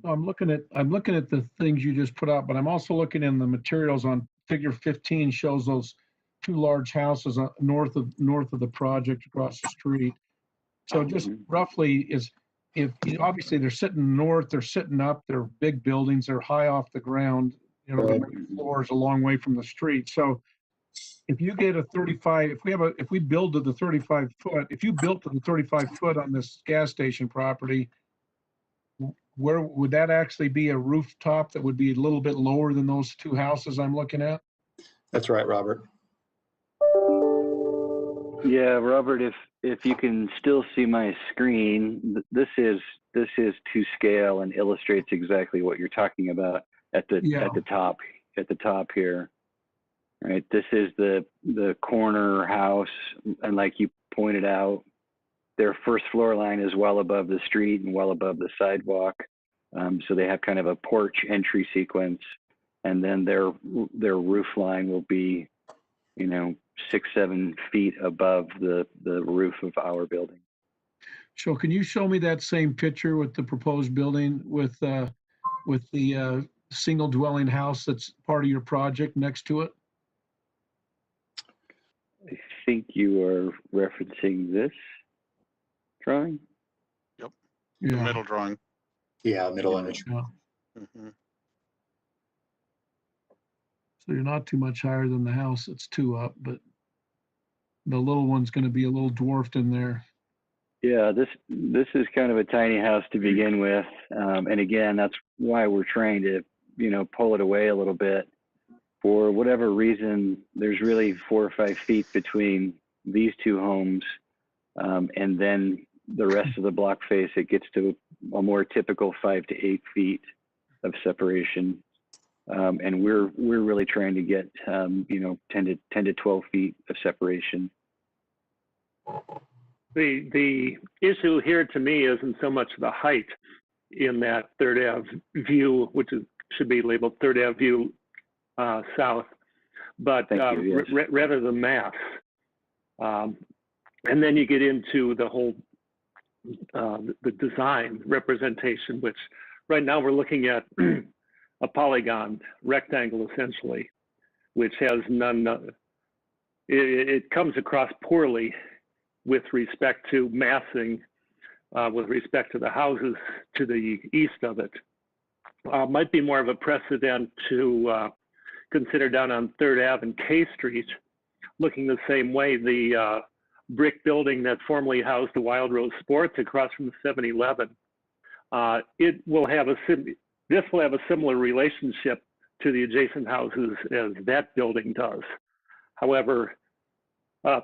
I'm looking at the things you just put up, but I'm also looking in the materials on figure 15 shows those two large houses north of the project across the street. So just roughly obviously they're sitting north, they're sitting up, they're big buildings, they're high off the ground, the main floor is a long way from the street. So if you get a 35, if we build to the 35 foot, if you built to the 35 foot on this gas station property, where would that actually be a rooftop that would be a little bit lower than those two houses I'm looking at? That's right, Robert. Yeah, Robert, if you can still see my screen, this is to scale and illustrates exactly what you're talking about at the top here. Right, this is the corner house, and like you pointed out, their first floor line is well above the street and well above the sidewalk. So they have kind of a porch entry sequence, and then their roof line will be, 6-7 feet above the roof of our building. So can you show me that same picture with the proposed building with the single dwelling house that's part of your project next to it? I think you are referencing this drawing. Yep. Yeah. The middle drawing. Yeah, middle image. Yeah. Mm-hmm. So you're not too much higher than the house that's two up, but the little one's going to be a little dwarfed in there. Yeah, this is kind of a tiny house to begin with, and again, that's why we're trying to pull it away a little bit. For whatever reason, there's really 4 or 5 feet between these two homes, and then the rest of the block face, it gets to a more typical 5 to 8 feet of separation. And we're really trying to get 10 to 12 feet of separation. The issue here to me isn't so much the height in that Third Ave view, which should be labeled Third Ave view south, but rather the mass. And then you get into the whole the design representation, which right now we're looking at a polygon rectangle essentially, which has none. It comes across poorly with respect to massing, with respect to the houses to the east of it. Might be more of a precedent to consider down on 3rd Ave and K Street, looking the same way. The brick building that formerly housed the Wild Rose Sports across from the 7-Eleven. This will have a similar relationship to the adjacent houses as that building does. However,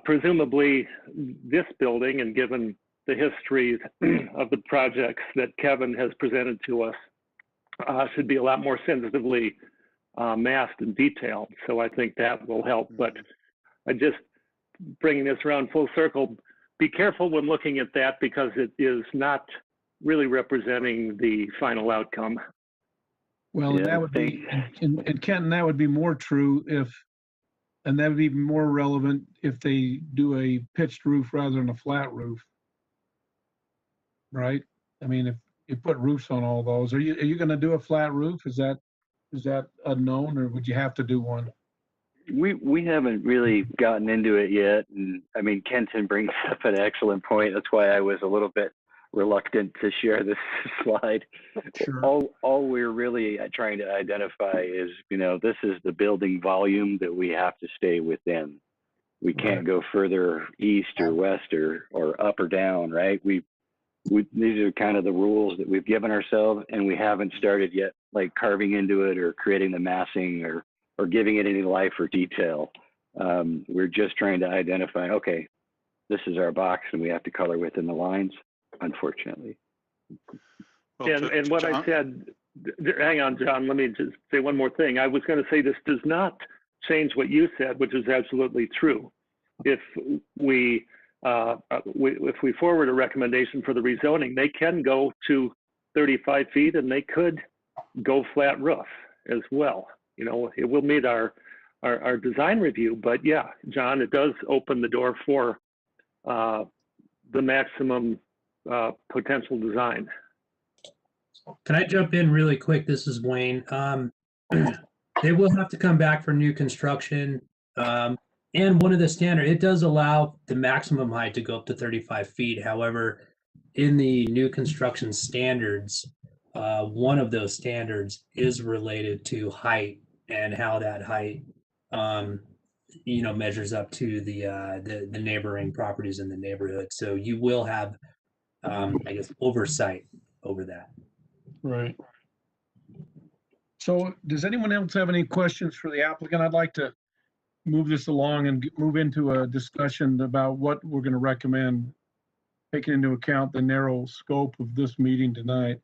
presumably this building, and given the history of the projects that Kevin has presented to us, should be a lot more sensitively masked and detailed. So I think that will help. But I just bringing this around full circle, be careful when looking at that, because it is not really representing the final outcome. Well, and that would be, and Kenton, that would be more true and that would be more relevant if they do a pitched roof rather than a flat roof. Right? I mean, if you put roofs on all those, are you going to do a flat roof? Is that unknown, or would you have to do one? We haven't really gotten into it yet, and I mean, Kenton brings up an excellent point. That's why I was a little bit reluctant to share this slide. Sure. All we're really trying to identify is, this is the building volume that we have to stay within. We can't go further east or west or up or down, right? These are kind of the rules that we've given ourselves, and we haven't started yet, like carving into it or creating the massing or giving it any life or detail. We're just trying to identify, okay, this is our box and we have to color within the lines, unfortunately. Well, And what I said, hang on, John, let me just say one more thing. I was going to say this does not change what you said, which is absolutely true. If we forward a recommendation for the rezoning, they can go to 35 feet and they could go flat roof as well. You know, it will meet our design review, but yeah, John, it does open the door for the maximum potential design. Can I jump in really quick? This is Wayne. They will have to come back for new construction. And one of the standard, it does allow the maximum height to go up to 35 feet. However, in the new construction standards, one of those standards is related to height and how that height, measures up to the neighboring properties in the neighborhood. So you will have, I guess, oversight over that. Right. So does anyone else have any questions for the applicant? I'd like to move this along and move into a discussion about what we're going to recommend, taking into account the narrow scope of this meeting tonight.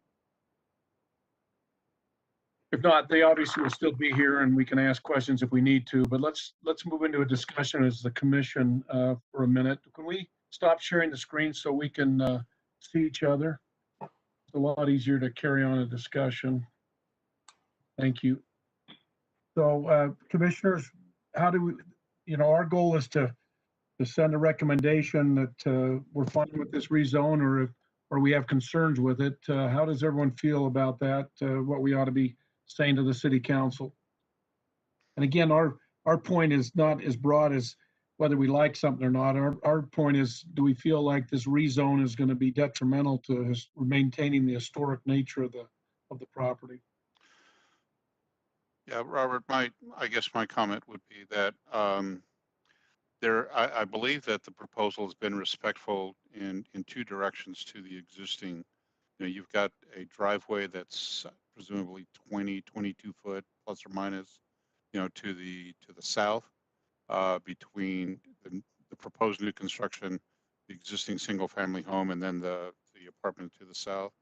If not, they obviously will still be here and we can ask questions if we need to, but let's move into a discussion as the commission for a minute. Can we stop sharing the screen so we can see each other? It's a lot easier to carry on a discussion. Thank you. So commissioners, how do we, our goal is to send a recommendation that we're fine with this rezone, or we have concerns with it. How does everyone feel about that? What we ought to be saying to the city council? And again, our point is not as broad as whether we like something or not. Our point is, do we feel like this rezone is going to be detrimental to maintaining the historic nature of the property? Yeah, Robert, I guess my comment would be that I believe that the proposal has been respectful in two directions to the existing. You've got a driveway that's presumably 22 foot plus or minus, to the south, between the proposed new construction, the existing single family home, and then the apartment to the south.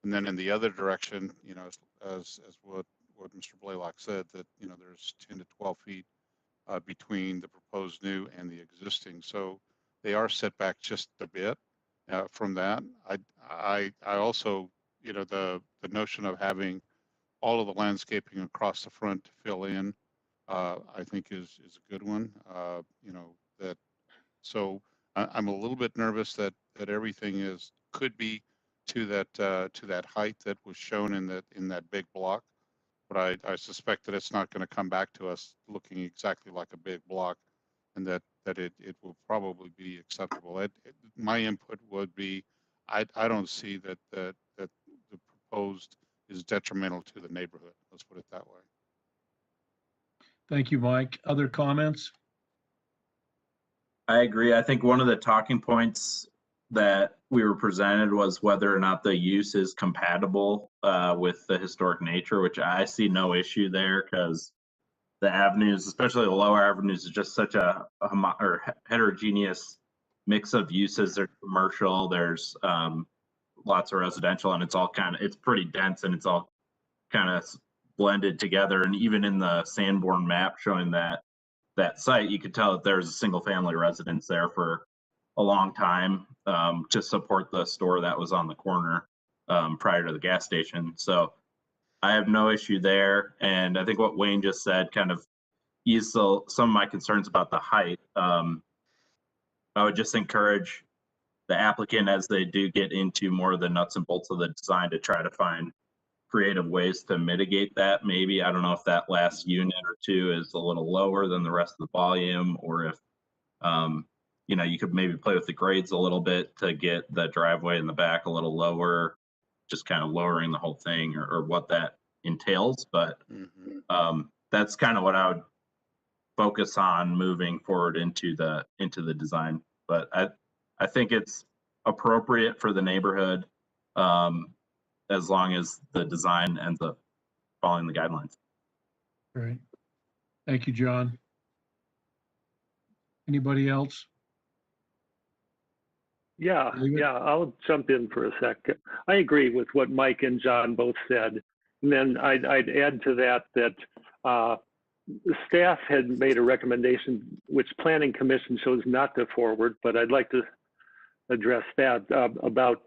And then in the other direction, as what Mr. Blaylock said, that there's 10 to 12 feet between the proposed new and the existing. So they are set back just a bit from that. I also, the notion of having all of the landscaping across the front to fill in, I think is a good one. So I'm a little bit nervous that everything could be to that height that was shown in that big block. But I suspect that it's not going to come back to us looking exactly like a big block, and that it will probably be acceptable. My input would be, I don't see that the proposed is detrimental to the neighborhood. Let's put it that way. Thank you, Mike. Other comments? I agree. I think one of the talking points that we were presented was whether or not the use is compatible with the historic nature, which I see no issue there, because the avenues, especially the lower avenues, is just such a heterogeneous mix of uses. There's commercial, there's lots of residential, and it's pretty dense, and it's all kind of blended together. And even in the Sanborn map showing that site, you could tell that there's a single family residence there for a long time to support the store that was on the corner prior to the gas station. So I have no issue there. And I think what Wayne just said kind of eased some of my concerns about the height. I would just encourage the applicant, as they do get into more of the nuts and bolts of the design, to try to find creative ways to mitigate that. Maybe, I don't know if that last unit or two is a little lower than the rest of the volume, or if you could maybe play with the grades a little bit to get the driveway in the back a little lower, just kind of lowering the whole thing, or what that entails. But that's kind of what I would focus on moving forward into the design. But I think it's appropriate for the neighborhood, as long as the design ends up following the guidelines. Great. Thank you, John. Anybody else? Yeah, David? yeah, I'll jump in for a second. I agree with what Mike and John both said. And then I'd add to that the staff had made a recommendation, which Planning Commission chose not to forward, but I'd like to address that about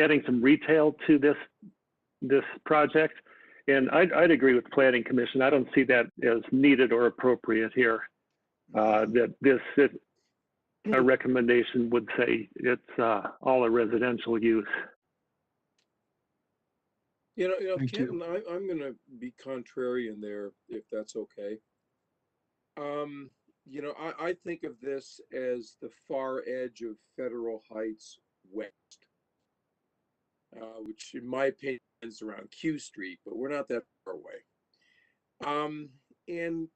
adding some retail to this project. And I'd agree with Planning Commission. I don't see that as needed or appropriate here. A recommendation would say it's all a residential use. Thank you. Kenton, I'm going to be contrarian there, if that's okay. I think of this as the far edge of Federal Heights West, which in my opinion is around Q Street, but we're not that far away. And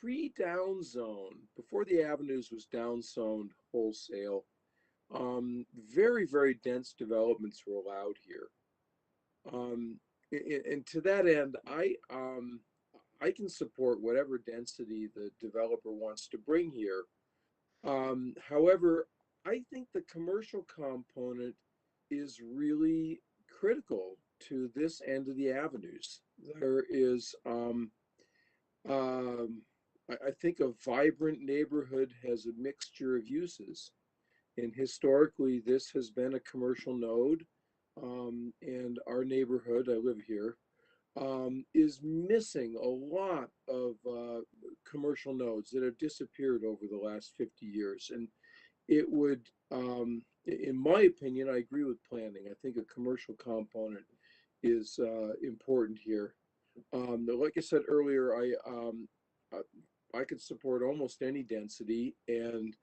pre-down zone, before the avenues was down zoned wholesale, very, very dense developments were allowed here. And to that end, I can support whatever density the developer wants to bring here. However, I think the commercial component is really critical to this end of the avenues. There is, I think a vibrant neighborhood has a mixture of uses. And historically, this has been a commercial node. And our neighborhood, I live here, is missing a lot of commercial nodes that have disappeared over the last 50 years. And it would, in my opinion, I agree with planning. I think a commercial component is important here. Like I said earlier, I could support almost any density, and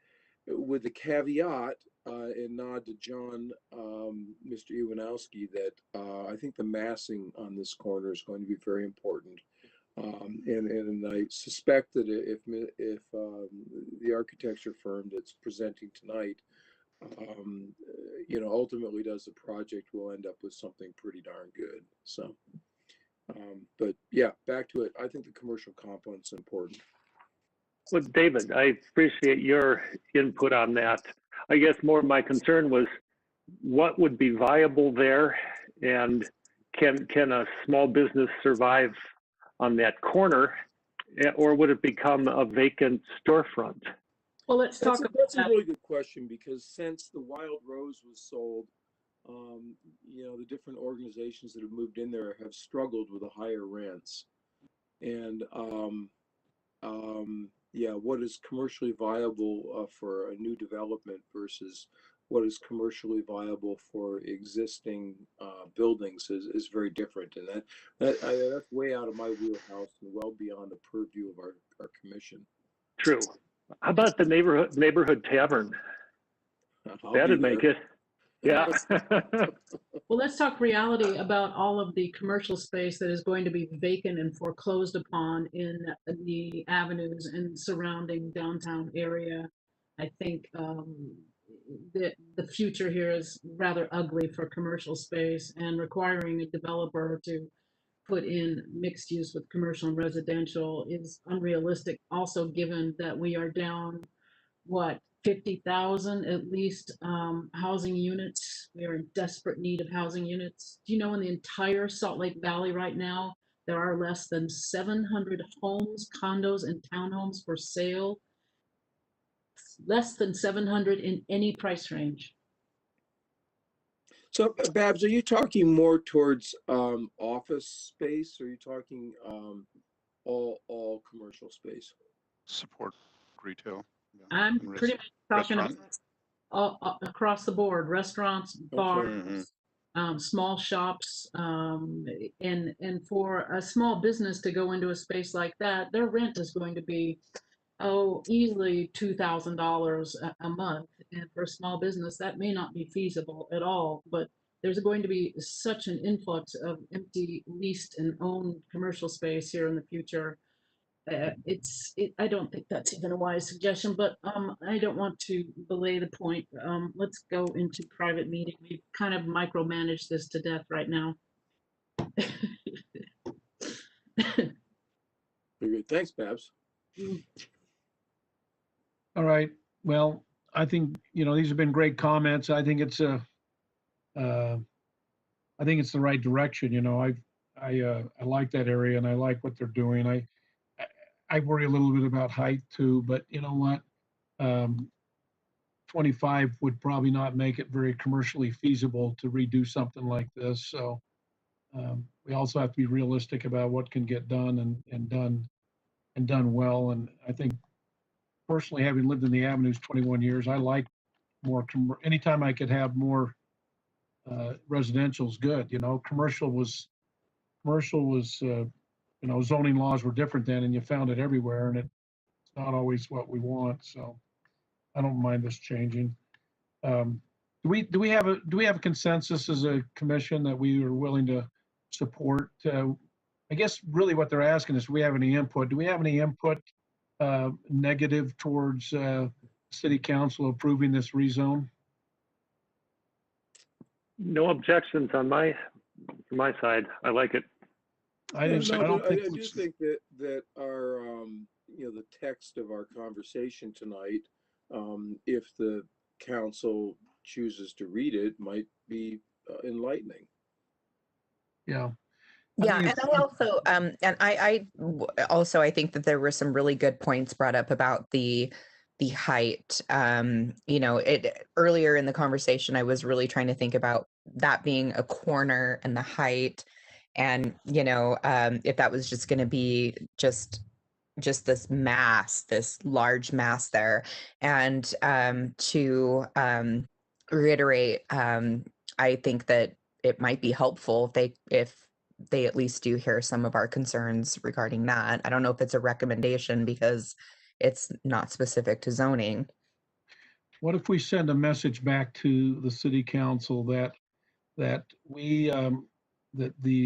with the caveat and nod to John, Mr. Iwanowski, that I think the massing on this corner is going to be very important. And I suspect that if the architecture firm that's presenting tonight, ultimately does the project, we'll end up with something pretty darn good. So, but yeah, back to it. I think the commercial component's important. Well, David, I appreciate your input on that. I guess more of my concern was what would be viable there, and can a small business survive on that corner, or would it become a vacant storefront? Well, let's talk about That's a that. really good question, because since the Wild Rose was sold, the different organizations that have moved in there have struggled with the higher rents. And what is commercially viable for a new development versus what is commercially viable for existing buildings is very different. And that's way out of my wheelhouse and well beyond the purview of our commission. True. How about the neighborhood tavern? That'd make it. Yeah. Well, let's talk reality about all of the commercial space that is going to be vacant and foreclosed upon in the avenues and surrounding downtown area. I think that the future here is rather ugly for commercial space, and requiring a developer to put in mixed use with commercial and residential is unrealistic. Also, given that we are down, 50,000 at least housing units. We are in desperate need of housing units. Do you know in the entire Salt Lake Valley right now, there are less than 700 homes, condos, and townhomes for sale? Less than 700 in any price range. So, Babs, are you talking more towards office space, or are you talking all commercial space? Support retail. Yeah. I'm pretty much talking across the board: restaurants, bars, small shops, and for a small business to go into a space like that, their rent is going to be easily $2,000 a month. And for a small business, that may not be feasible at all. But there's going to be such an influx of empty, leased, and owned commercial space here in the future. I don't think that's even a wise suggestion, but I don't want to belay the point. Let's go into private meeting. We've kind of micromanaged this to death right now. Very good. Thanks, Babs. All right. Well, I think, these have been great comments. I think it's the right direction. I like that area and I like what they're doing. I worry a little bit about height too, but you know what? 25 would probably not make it very commercially feasible to redo something like this. So we also have to be realistic about what can get done and done well. And I think personally, having lived in the Avenues 21 years, I like more. Anytime I could have more residential is good. Commercial was zoning laws were different then, and you found it everywhere, and it's not always what we want. So I don't mind this changing. Do we have a consensus as a commission that we are willing to support? I guess really what they're asking is, do we have any input? Do we have any input negative towards city council approving this rezone? No objections on my side. I like it. I do think that our the text of our conversation tonight, if the council chooses to read it, might be enlightening. Yeah. Yeah, and I also I think that there were some really good points brought up about the height. Earlier in the conversation, I was really trying to think about that being a corner and the height, and if that was just going to be just this mass, this large mass there, and to reiterate, I think that it might be helpful if they at least do hear some of our concerns regarding that. I don't know if it's a recommendation because it's not specific to zoning. What if we send a message back to the city council that the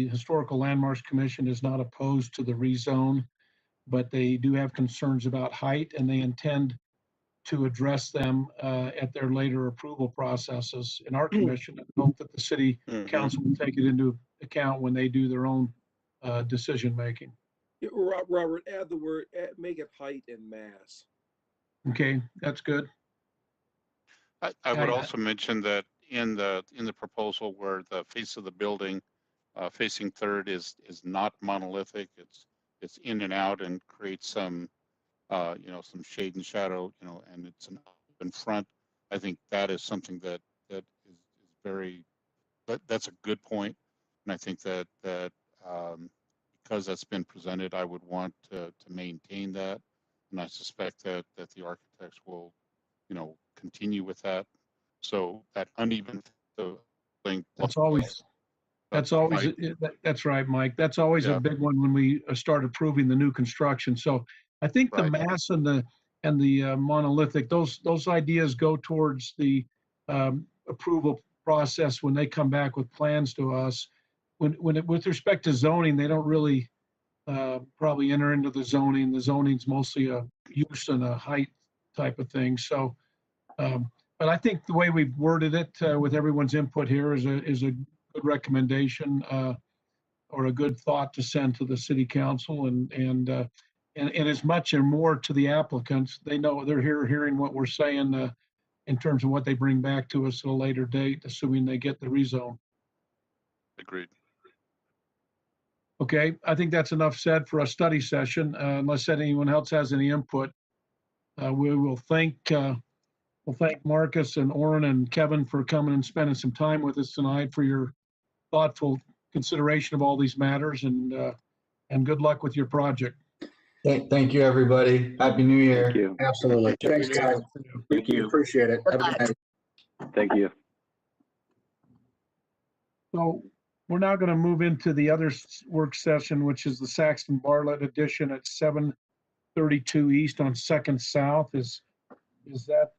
Historical Landmarks Commission is not opposed to the rezone, but they do have concerns about height, and they intend to address them at their later approval processes in our commission, and hope that the city council will take it into account when they do their own decision making. Yeah, Robert, add the word, make it height and mass. Okay, that's good. I would also mention that in the proposal where the face of the building facing third is not monolithic, it's in and out and creates some some shade and shadow, and it's an open front. I think that is something that is very, that's a good point. And I think that because that's been presented, I would want to maintain that. And I suspect that the architects will, continue with that. So that uneven thing. That's right, Mike. That's always a big one when we start approving the new construction. So I think the mass and the monolithic, those ideas go towards the approval process when they come back with plans to us. With respect to zoning, they don't really probably enter into the zoning. The zoning's mostly a use and a height type of thing. So, but I think the way we've worded it with everyone's input here is a good recommendation or a good thought to send to the city council, and as much and more to the applicants. They know they're hearing what we're saying in terms of what they bring back to us at a later date, assuming they get the rezone. Agreed. Okay, I think that's enough said for a study session. Unless anyone else has any input, we will thank Marcus and Orrin and Kevin for coming and spending some time with us tonight, for your thoughtful consideration of all these matters, and good luck with your project. Thank you, everybody. Happy New Year. Thank you. Absolutely. Thanks, guys. Thank you. Appreciate it. Have a good night. Thank you. So we're now going to move into the other work session, which is the Saxton Bartlett edition at 732 East on 2nd South. Is that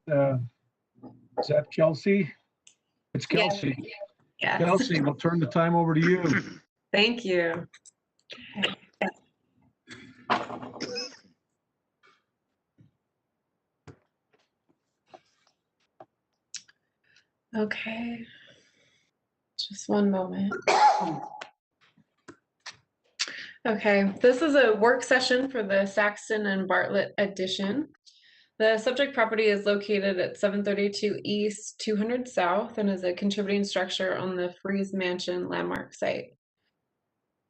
Kelsey? It's Kelsey. Yeah. Kelsey, we'll turn the time over to you. Thank you. Okay. Just one moment. Okay, this is a work session for the Saxton and Bartlett edition. The subject property is located at 732 East, 200 South, and is a contributing structure on the Freeze Mansion landmark site.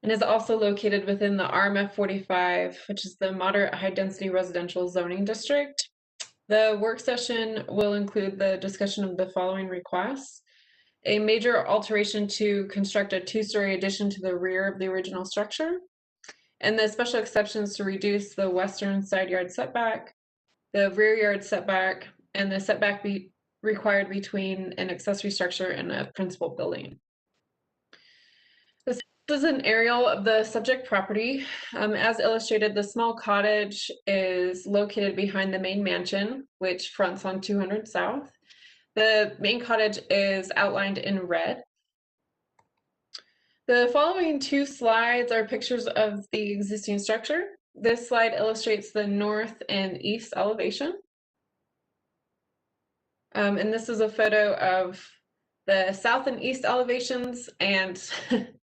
And is also located within the RMF 45, which is the moderate high density residential zoning district. The work session will include the discussion of the following requests: a major alteration to construct a 2-story addition to the rear of the original structure, and the special exceptions to reduce the western side yard setback, the rear yard setback, and the setback required between an accessory structure and a principal building. This is an aerial of the subject property. As illustrated, the small cottage is located behind the main mansion, which fronts on 200 South. The main cottage is outlined in red. The following 2 slides are pictures of the existing structure. This slide illustrates the north and east elevation. And this is a photo of the south and east elevations and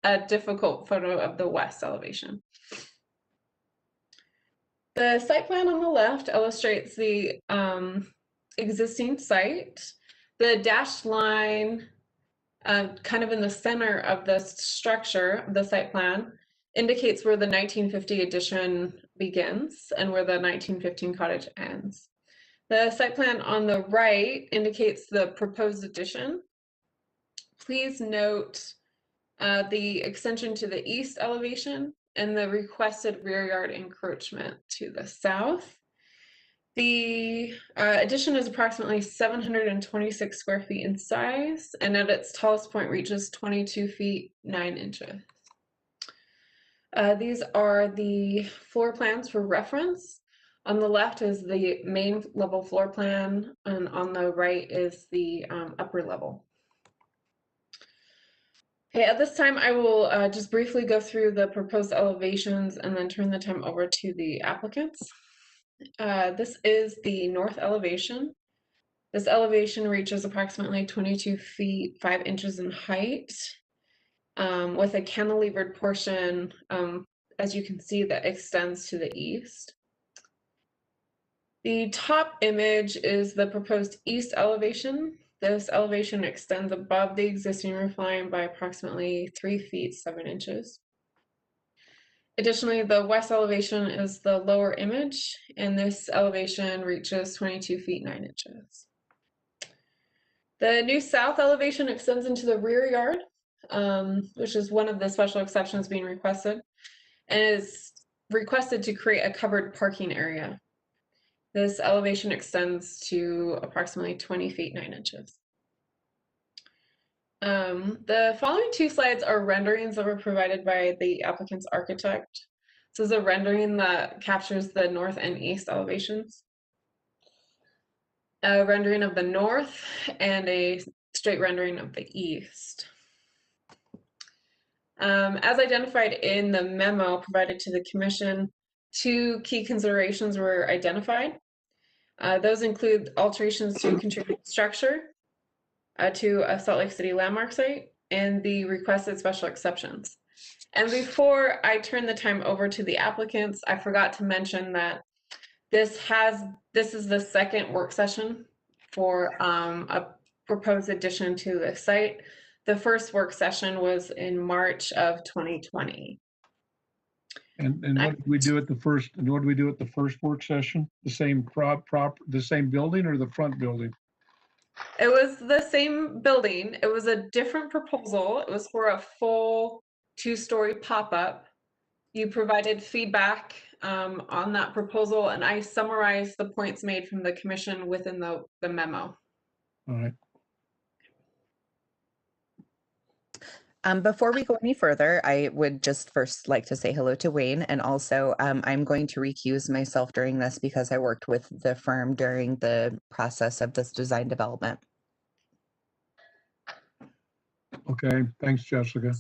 a difficult photo of the west elevation. The site plan on the left illustrates the existing site. The dashed line kind of in the center of the structure, the site plan, indicates where the 1950 addition begins and where the 1915 cottage ends. The site plan on the right indicates the proposed addition. Please note the extension to the east elevation and the requested rear yard encroachment to the south. The addition is approximately 726 square feet in size, and at its tallest point reaches 22 feet 9 inches. These are the floor plans for reference. On the left is the main level floor plan, and on the right is the upper level. Okay, at this time, I will just briefly go through the proposed elevations and then turn the time over to the applicants. This is the north elevation. This elevation reaches approximately 22 feet 5 inches in height, with a cantilevered portion, as you can see, that extends to the east. The top image is the proposed east elevation. This elevation extends above the existing roof line by approximately 3 feet 7 inches. Additionally, the west elevation is the lower image, and this elevation reaches 22 feet 9 inches. The new south elevation extends into the rear yard, which is one of the special exceptions being requested, and is requested to create a covered parking area. This elevation extends to approximately 20 feet 9 inches. The following 2 slides are renderings that were provided by the applicant's architect. This is a rendering that captures the north and east elevations. A rendering of the north and a straight rendering of the east. As identified in the memo provided to the commission, 2 key considerations were identified. Those include alterations to contribute structure to a Salt Lake City landmark site and the requested special exceptions. And before I turn the time over to the applicants, I forgot to mention that this is the second work session for a proposed addition to the site. The first work session was in March of 2020. And what did we do at the first? And what did we do at the first work session? The same the same building or the front building? It was the same building. It was a different proposal. It was for a full 2-story pop-up. You provided feedback on that proposal, and I summarized the points made from the commission within the memo. All right. Before we go any further, I would just first like to say hello to Wayne, and also I'm going to recuse myself during this because I worked with the firm during the process of this design development. Okay, thanks, Jessica.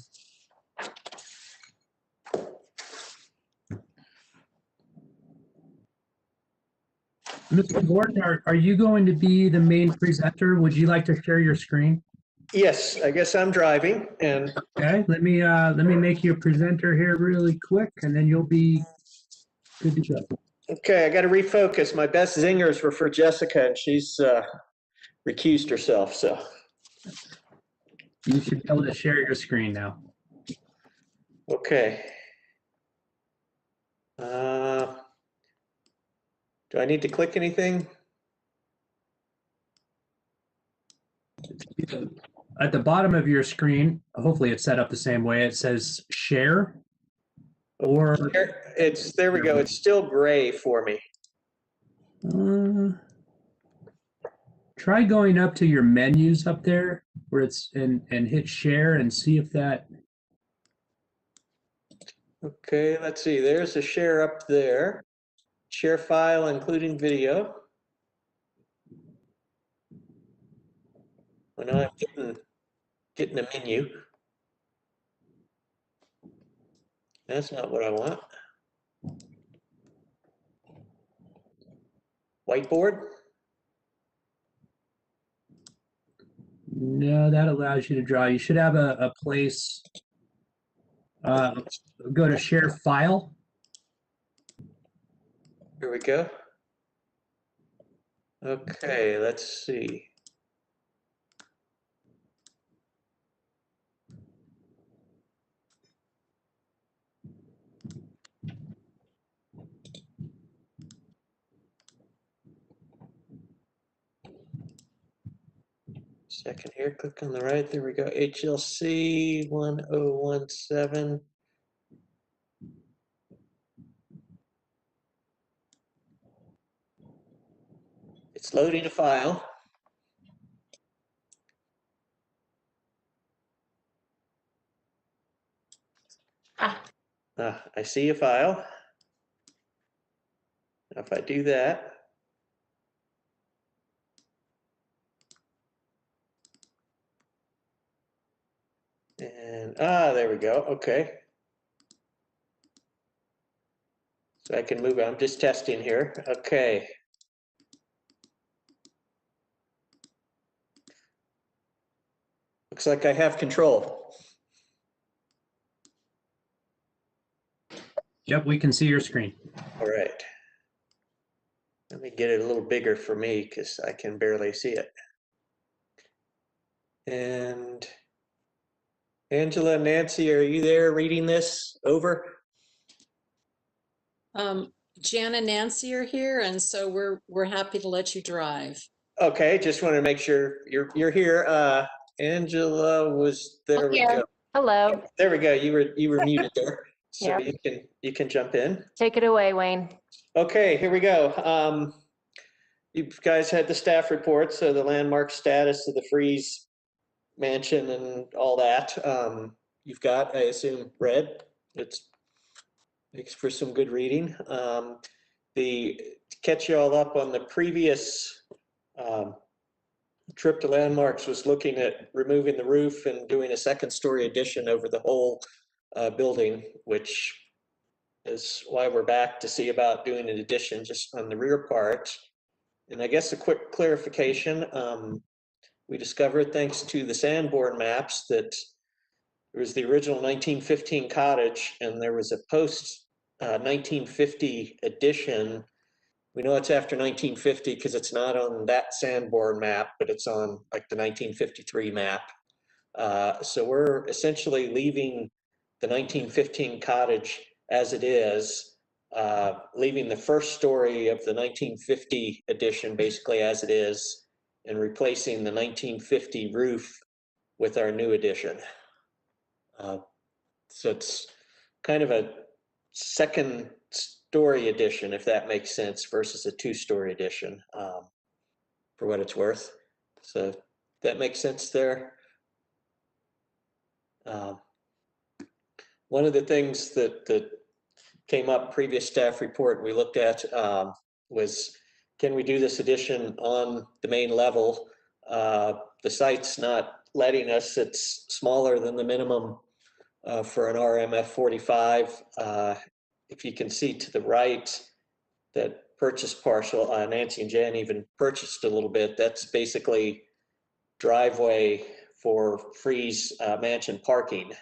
Mr. Gordon, are you going to be the main presenter? Would you like to share your screen? Yes, I guess I'm driving, and Okay, let me make you a presenter here really quick, and then you'll be good to go. Okay, I got to refocus. My best zingers were for Jessica, and she's recused herself. So, You should be able to share your screen now. okay. Do I need to click anything? At the bottom of your screen, hopefully it's set up the same way. It says share or There we go. It's still gray for me. Try going up to your menus up there where it's and hit share and see if that. Okay, let's see. There's a share up there. Share file, including video. Well, now I'm getting a menu. That's not what I want. Whiteboard? No, that allows you to draw. You should have a place. Go to share file. Here we go. Okay, let's see. Second here, click on the right. There we go. HLC 1017. It's loading a file. I see a file. If I do that, and there we go. Okay. So I can move. I'm just testing here. Okay. Looks like I have control. Yep, we can see your screen. All right. Let me get it a little bigger for me because I can barely see it. And Angela, Nancy, are you there reading this? Over? Jan and Nancy are here, and so we're happy to let you drive. Okay, just wanted to make sure you're here. Angela was there. We go. Hello. There we go. You were muted there, so Yep. you can jump in. Take it away, Wayne. Okay, here we go. You guys had the staff report, so the landmark status of the Freeze mansion and all that. You've got, I assume, read. It's makes for some good reading. To catch you all up on the previous trip to landmarks was looking at removing the roof and doing a second-story addition over the whole building, which is why we're back to see about doing an addition just on the rear part. And I guess a quick clarification, we discovered thanks to the Sanborn maps that there was the original 1915 cottage and there was a post 1950 addition. We know it's after 1950 because it's not on that Sanborn map, but it's on like the 1953 map. So we're essentially leaving the 1915 cottage as it is, leaving the first story of the 1950 addition basically as it is, and replacing the 1950 roof with our new addition. So it's kind of a second story addition, if that makes sense, versus a two-story addition, for what it's worth. So that makes sense there. One of the things that came up previous staff report we looked at was, can we do this addition on the main level? The site's not letting us. It's smaller than the minimum for an RMF 45. If you can see to the right, that purchase parcel, Nancy and Jan even purchased a little bit. That's basically driveway for Freeze mansion parking.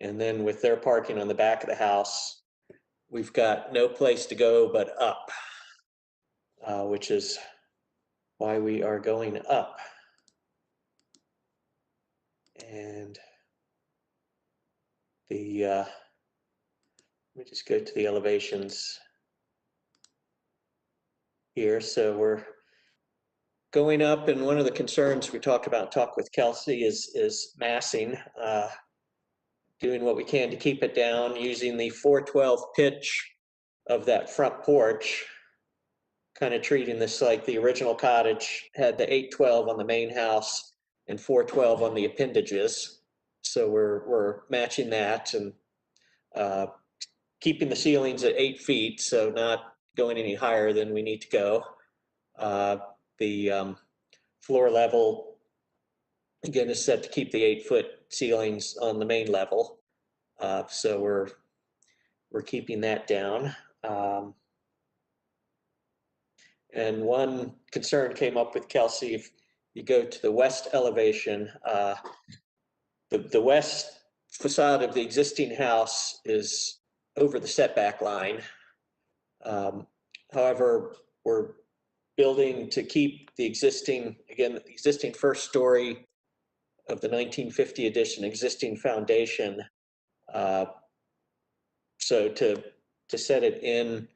And then with their parking on the back of the house, we've got no place to go but up, which is why we are going up. And let me just go to the elevations here. So we're going up, and one of the concerns we talked with Kelsey is massing, doing what we can to keep it down, using the 412 pitch of that front porch, kind of treating this like the original cottage had the 812 on the main house and 412 on the appendages. So we're matching that and keeping the ceilings at 8 feet, so not going any higher than we need to go. The floor level, again, is set to keep the 8-foot ceilings on the main level. So we're keeping that down. And one concern came up with Kelsey. If you go to the west elevation, the west facade of the existing house is over the setback line. However, we're building to keep the existing, again, the existing first story of the 1950 edition, existing foundation. So to set it in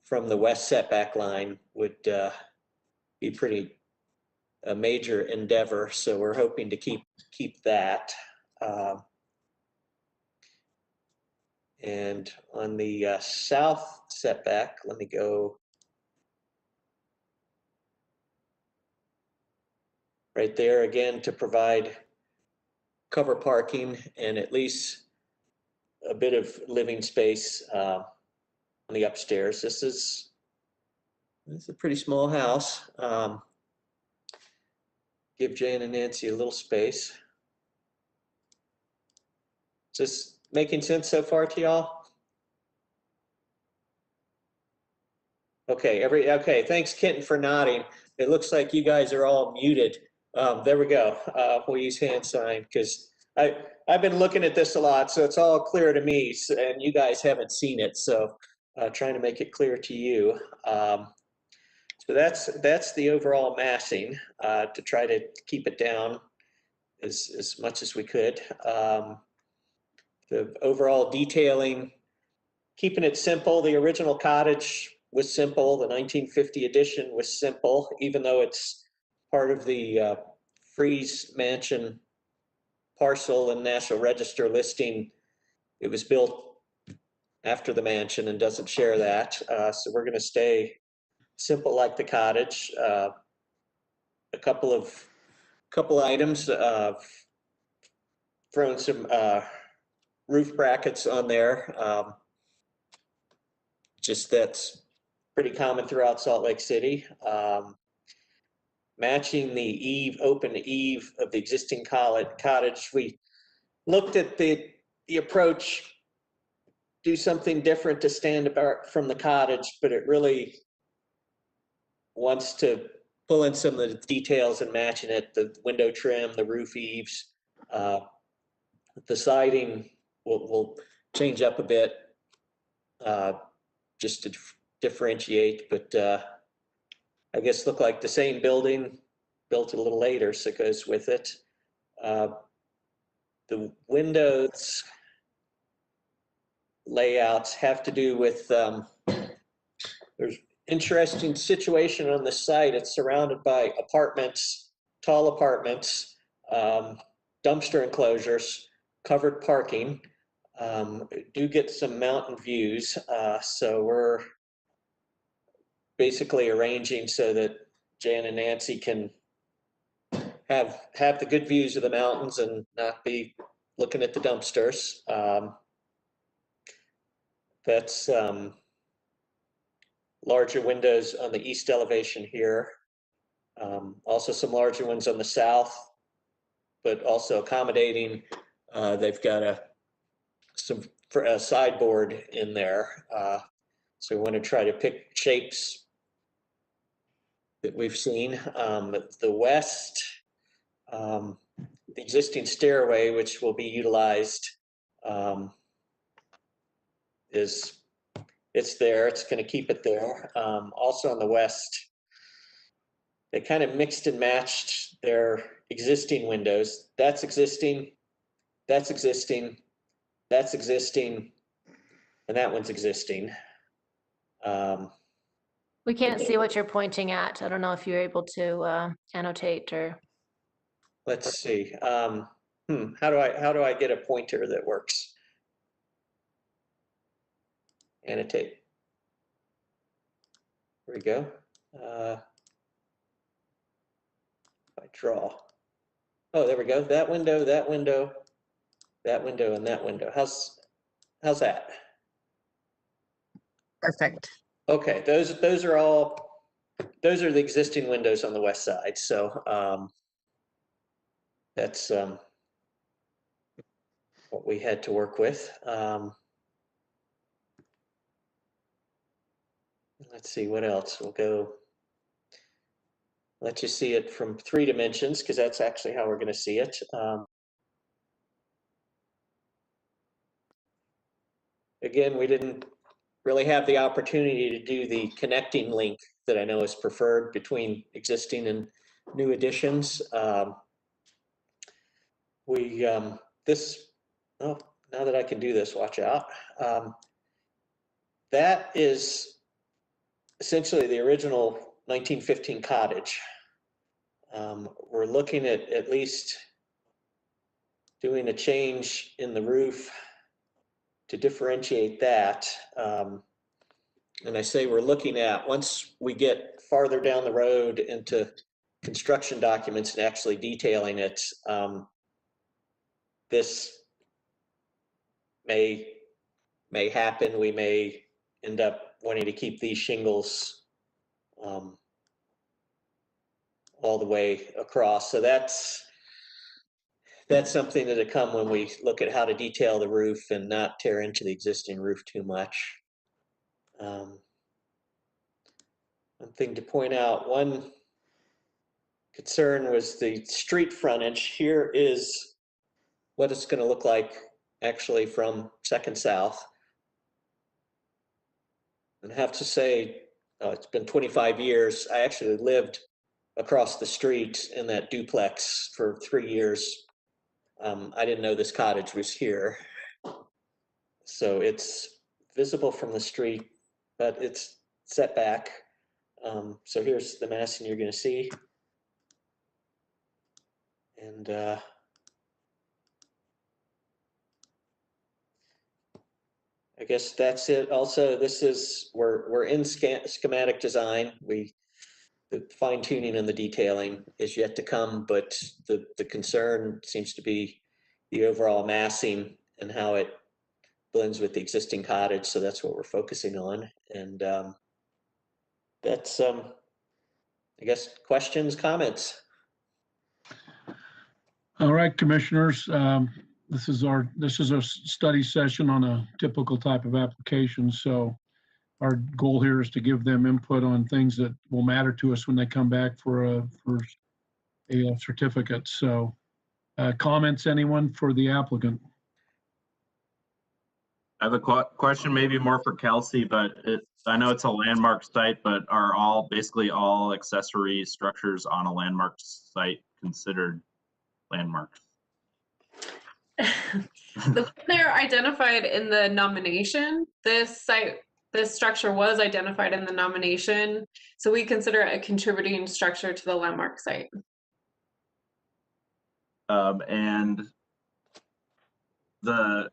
from the west setback line would be a major endeavor. So we're hoping to keep that. And on the south setback, let me go right there again to provide cover parking and at least a bit of living space on the upstairs. This is a pretty small house. Give Jan and Nancy a little space. Is this making sense so far to y'all? Okay, thanks Kenton for nodding. It looks like you guys are all muted. There we go. We'll use hand sign because I've been looking at this a lot, so it's all clear to me, and you guys haven't seen it, so trying to make it clear to you. So that's the overall massing to try to keep it down as much as we could. The overall detailing, keeping it simple. The original cottage was simple. The 1950 edition was simple, even though it's part of the Freeze Mansion parcel and National Register listing. It was built after the mansion and doesn't share that. So we're going to stay simple like the cottage. A couple items. Thrown some roof brackets on there. Just that's pretty common throughout Salt Lake City. Matching the open eave of the existing cottage. We looked at the approach, do something different to stand apart from the cottage, but it really wants to pull in some of the details and matching it, the window trim, the roof eaves, the siding will change up a bit just to differentiate, but I guess look like the same building built a little later, so it goes with it. The windows layouts have to do with, there's interesting situation on the site. It's surrounded by apartments, tall apartments, dumpster enclosures, covered parking. Do get some mountain views, so we're basically arranging so that Jan and Nancy can have the good views of the mountains and not be looking at the dumpsters. That's larger windows on the east elevation here. Also some larger ones on the south, but also accommodating. They've got a sideboard in there. So we want to try to pick shapes that we've seen. The west, the existing stairway, which will be utilized, is it's there. It's going to keep it there. Also on the west, they kind of mixed and matched their existing windows. That's existing, that's existing, that's existing, and that one's existing. We can't see what you're pointing at. I don't know if you're able to annotate or. Let's see. How do I get a pointer that works? Annotate. There we go. I draw. Oh, there we go. That window, that window, that window, and that window. How's that? Perfect. Okay, those are the existing windows on the west side. So that's what we had to work with. Let's see what else. We'll go. Let you see it from 3 dimensions because that's actually how we're going to see it. Again, we didn't really have the opportunity to do the connecting link that I know is preferred between existing and new additions. Now that I can do this, watch out. That is essentially the original 1915 cottage. We're looking at least doing a change in the roof to differentiate that. And I say we're looking at, once we get farther down the road into construction documents and actually detailing it, this may happen. We may end up wanting to keep these shingles all the way across. So that's something that'll come when we look at how to detail the roof and not tear into the existing roof too much. One thing to point out, one concern was the street frontage. Here is what it's going to look like actually from Second South. And I have to say, it's been 25 years. I actually lived across the street in that duplex for 3 years. I didn't know this cottage was here. So it's visible from the street, but it's set back. So here's the massing you're going to see. And I guess that's it. Also, this is, we're in schematic design. The fine tuning and the detailing is yet to come, but the concern seems to be the overall massing and how it blends with the existing cottage. So that's what we're focusing on. And that's, I guess, questions, comments. All right, commissioners, this is a study session on a typical type of application. So our goal here is to give them input on things that will matter to us when they come back for a certificate. So comments, anyone for the applicant? I have a question maybe more for Kelsey, but I know it's a landmark site, but are basically all accessory structures on a landmark site considered landmarks? They're identified in the nomination. This structure was identified in the nomination, so we consider it a contributing structure to the landmark site. And the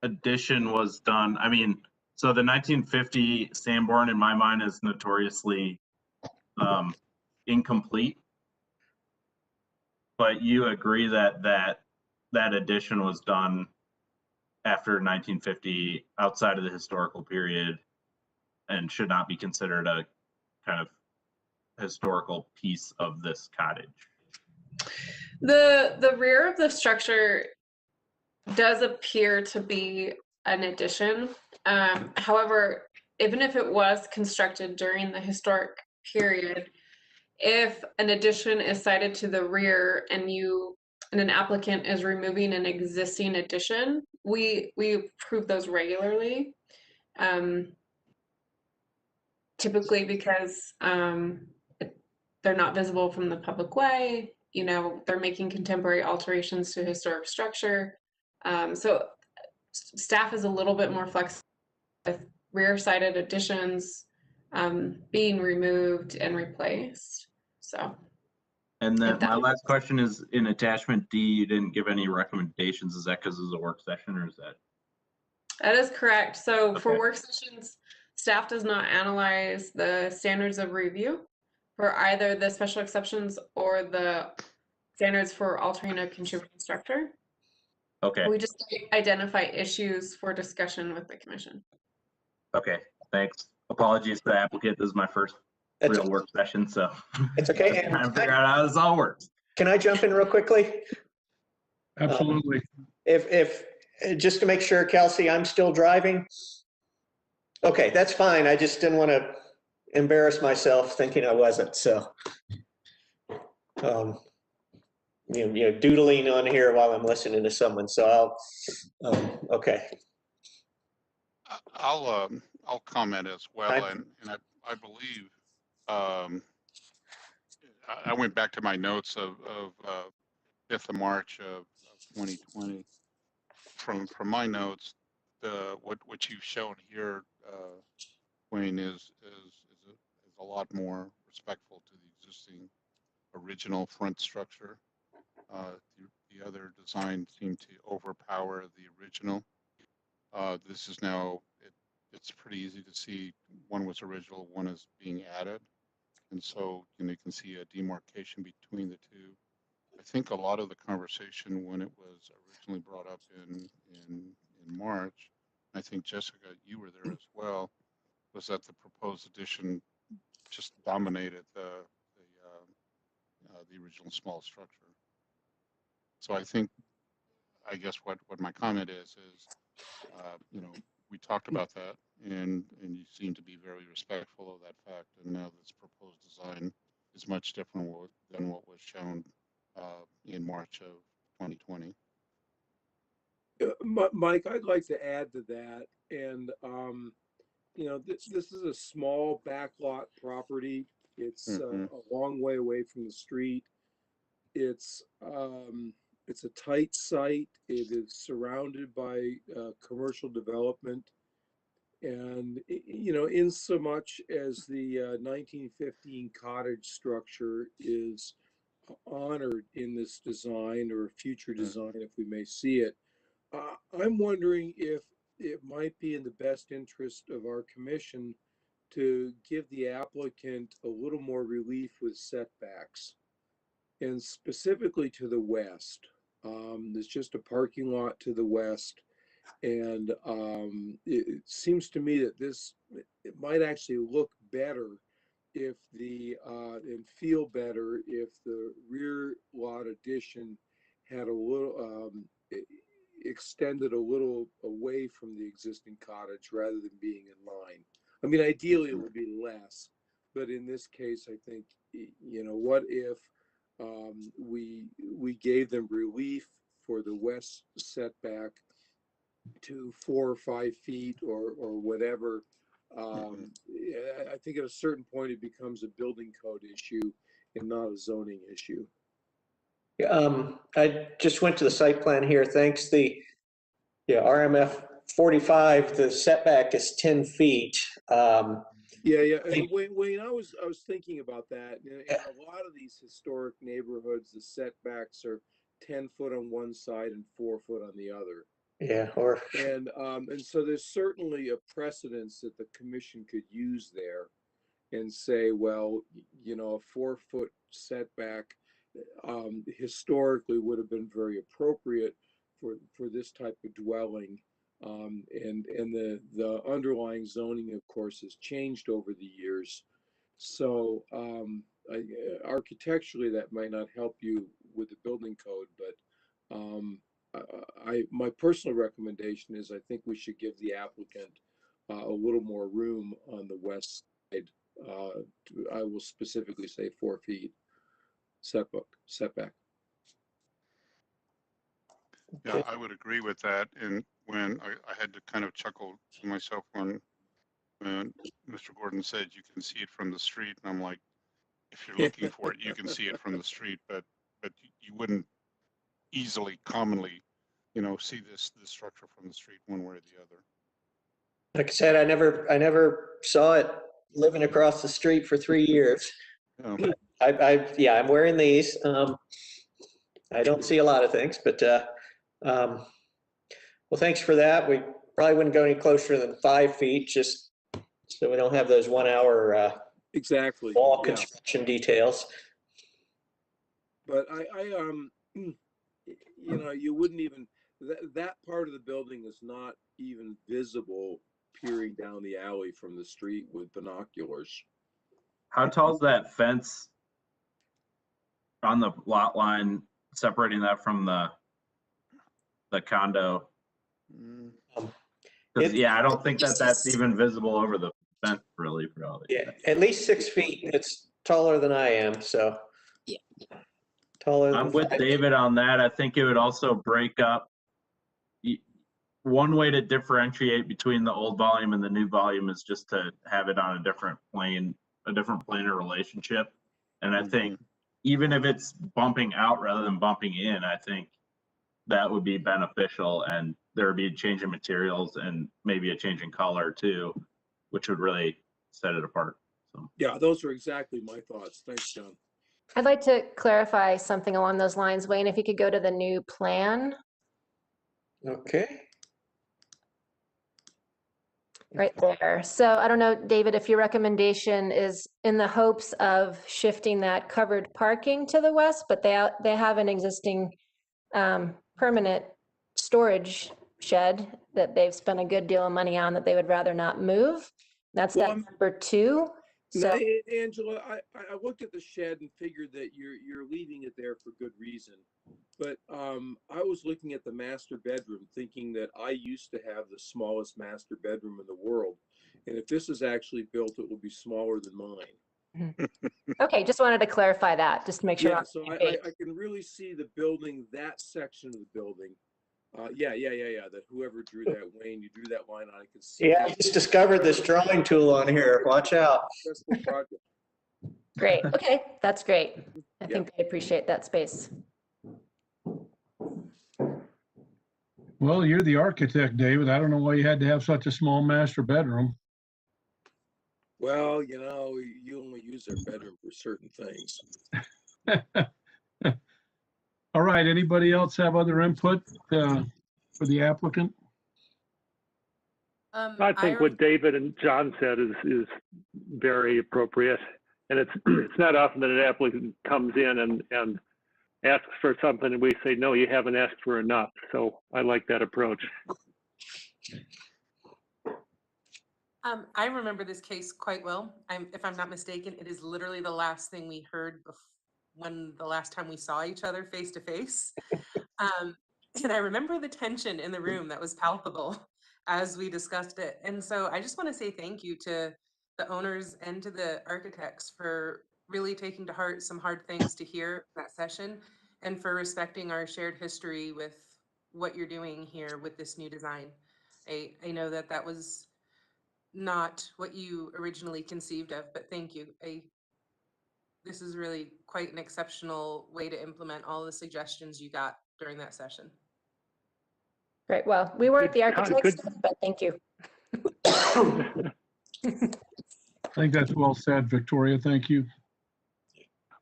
addition was done, I mean, so the 1950 Sanborn in my mind is notoriously incomplete, but you agree that addition was done after 1950 outside of the historical period and should not be considered a kind of historical piece of this cottage. The rear of the structure does appear to be an addition. However, even if it was constructed during the historic period, if an addition is cited to the rear and an applicant is removing an existing addition, we approve those regularly. typically because they're not visible from the public way. You know, they're making contemporary alterations to historic structure. So staff is a little bit more flexible with rear-sided additions being removed and replaced. So. And then my last question is, in attachment D, you didn't give any recommendations. Is that because it's a work session, or is that? That is correct. So for Okay. work sessions, staff does not analyze the standards of review for either the special exceptions or the standards for altering a contributing structure. Okay. We just identify issues for discussion with the commission. Okay, thanks. Apologies to the applicant. This is my first real work session, so. It's okay. I'm trying to figure out how this all works. Can I jump in real quickly? Absolutely. If just to make sure, Kelsey, I'm still driving. Okay, that's fine. I just didn't want to embarrass myself thinking I wasn't. So, you know, doodling on here while I'm listening to someone. So okay. I'll comment as well, and I believe I went back to my notes of 5th of March of 2020. From my notes, what you've shown here, Wayne, is a lot more respectful to the existing original front structure. The other design seemed to overpower the original. This is now, it's pretty easy to see one was original, one is being added. And so you can see a demarcation between the two. I think a lot of the conversation when it was originally brought up in March, I think Jessica, you were there as well, was that the proposed addition just dominated the original small structure. So I guess what my comment is you know, we talked about that, and you seem to be very respectful of that fact. And now this proposed design is much different than what was shown in March of 2020. Mike, I'd like to add to that. And, you know, this is a small backlot property. It's a long way away from the street. It's a tight site. It is surrounded by commercial development. And, you know, in so much as the 1915 cottage structure is honored in this design or future design, if we may see it, I'm wondering if it might be in the best interest of our commission to give the applicant a little more relief with setbacks, and specifically to the west. There's just a parking lot to the west. And it seems to me that it might actually look better if and feel better if the rear lot addition had a little, extended a little away from the existing cottage rather than being in line. I mean, ideally it would be less, but in this case, I think, you know, what if we gave them relief for the west setback to 4 or 5 feet or whatever. I think at a certain point it becomes a building code issue and not a zoning issue. I just went to the site plan here. Thanks. RMF 45, the setback is 10 feet. Yeah. Wayne, I was thinking about that. In a lot of these historic neighborhoods, the setbacks are 10 foot on one side and 4 foot on the other. Yeah, and so there's certainly a precedence that the commission could use there and say, well, you know, a 4 foot setback historically would have been very appropriate for this type of dwelling. And the underlying zoning, of course, has changed over the years. So architecturally, that might not help you with the building code, but my personal recommendation is I think we should give the applicant a little more room on the west side. I will specifically say 4 feet setback. Yeah, I would agree with that. And when I had to kind of chuckle to myself when And Mr. Gordon said you can see it from the street, and I'm like, if you're looking for it, you can see it from the street, but you wouldn't easily, commonly, see this structure from the street one way or the other. Like I said, I never saw it living across the street for 3 years. Oh. I'm wearing these. I don't see a lot of things, but well, thanks for that. We probably wouldn't go any closer than 5 feet, just so we don't have those 1 hour Exactly. wall Yeah. construction details. But you wouldn't even, that part of the building is not even visible peering down the alley from the street with binoculars. How tall is that fence on the lot line separating that from the condo? I don't think that's even visible over the fence, really, probably. Yeah, at least 6 feet. It's taller than I am, so. Yeah. Taller than I'm with 5 David on that. I think it would also break up. One way to differentiate between the old volume and the new volume is just to have it on a different plane, a different planar relationship. And I think even if it's bumping out rather than bumping in, I think that would be beneficial, and there would be a change in materials and maybe a change in color too, which would really set it apart. So yeah, those are exactly my thoughts. Thanks, John. I'd like to clarify something along those lines. Wayne, if you could go to the new plan. Okay. Right there. So I don't know, David, if your recommendation is in the hopes of shifting that covered parking to the west, but they have an existing permanent storage shed that they've spent a good deal of money on that they would rather not move. That's Well, that number 2. So Now, Angela, I looked at the shed and figured that you're leaving it there for good reason. But I was looking at the master bedroom thinking that I used to have the smallest master bedroom in the world. And if this is actually built, it will be smaller than mine. okay, just wanted to clarify that, just to make sure. Yeah, so I can really see the building, that section of the building. Yeah. That whoever drew that, Wayne, you drew that line on, I can see. Yeah, I just discovered this drawing tool on here. Watch out. Successful project. Great. Okay, that's great. I think they appreciate that space. Well, you're the architect, David. I don't know why you had to have such a small master bedroom. Well, you only use their bedroom for certain things. All right, anybody else have other input for the applicant? I think what David and John said is very appropriate. And it's not often that an applicant comes in and asks for something and we say, no, you haven't asked for enough. So I like that approach. I remember this case quite well. If I'm not mistaken, it is literally the last thing we heard when the last time we saw each other face to face. And I remember the tension in the room that was palpable as we discussed it. And so I just want to say thank you to the owners and to the architects for really taking to heart some hard things to hear in that session, and for respecting our shared history with what you're doing here with this new design. I know that was not what you originally conceived of, but thank you. This is really quite an exceptional way to implement all the suggestions you got during that session. Great. Well, we weren't the architects, but thank you. I think that's well said, Victoria. Thank you.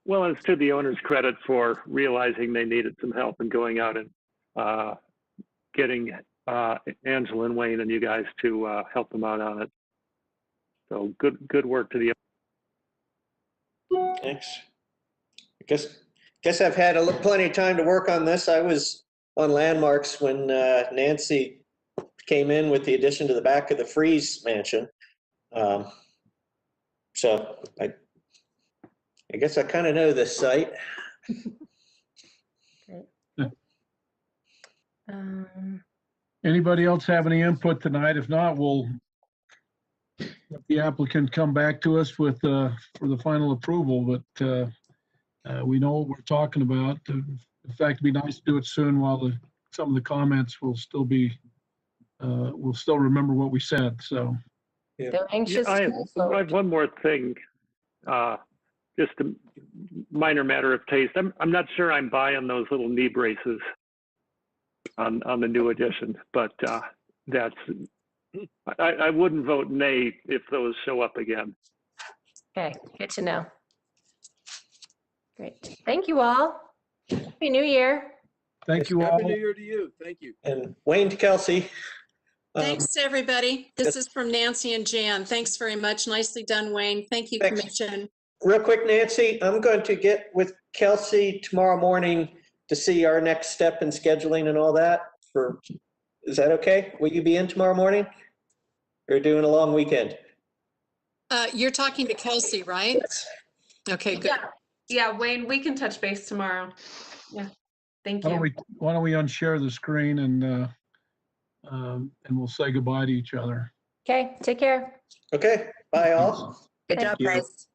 Well, and it's to the owner's credit for realizing they needed some help and going out and getting Angela and Wayne and you guys to help them out on it. So good work to the. Thanks. I guess I've had plenty of time to work on this. I was on landmarks when Nancy came in with the addition to the back of the Freeze mansion. So I guess I kind of know this site. Anybody else have any input tonight? If not, we'll let the applicant come back to us with for the final approval. But we know what we're talking about. In fact, it'd be nice to do it soon while some of the comments will still be we'll still remember what we said. So Yeah. They're anxious I to have, move I have forward. one more thing, just a minor matter of taste. I'm not sure I'm buying those little knee braces on the new edition, but that's, I wouldn't vote nay if those show up again. Okay, good to know. Great. Thank you all. Happy New Year. Thank you Happy all. New Year to you. Thank you. And Wayne to Kelsey. Thanks to everybody. This is from Nancy and Jan. Thanks very much. Nicely done, Wayne. Thank you, Thanks. Commission. Real quick, Nancy, I'm going to get with Kelsey tomorrow morning to see our next step in scheduling and all that for, is that okay? Will you be in tomorrow morning? Or doing a long weekend? You're talking to Kelsey, right? Okay, good. Yeah, Wayne, we can touch base tomorrow. Yeah, thank Why you. don't we unshare the screen and we'll say goodbye to each other. Okay, take care. Okay, bye all. Good job, you. guys.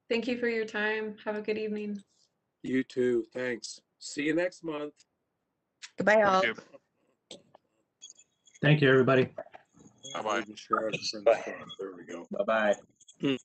Thank you for your time. Have a good evening. You too. Thanks. See you next month. Goodbye, all. Thank you. Thank you, everybody. Bye-bye. There we go. Bye-bye.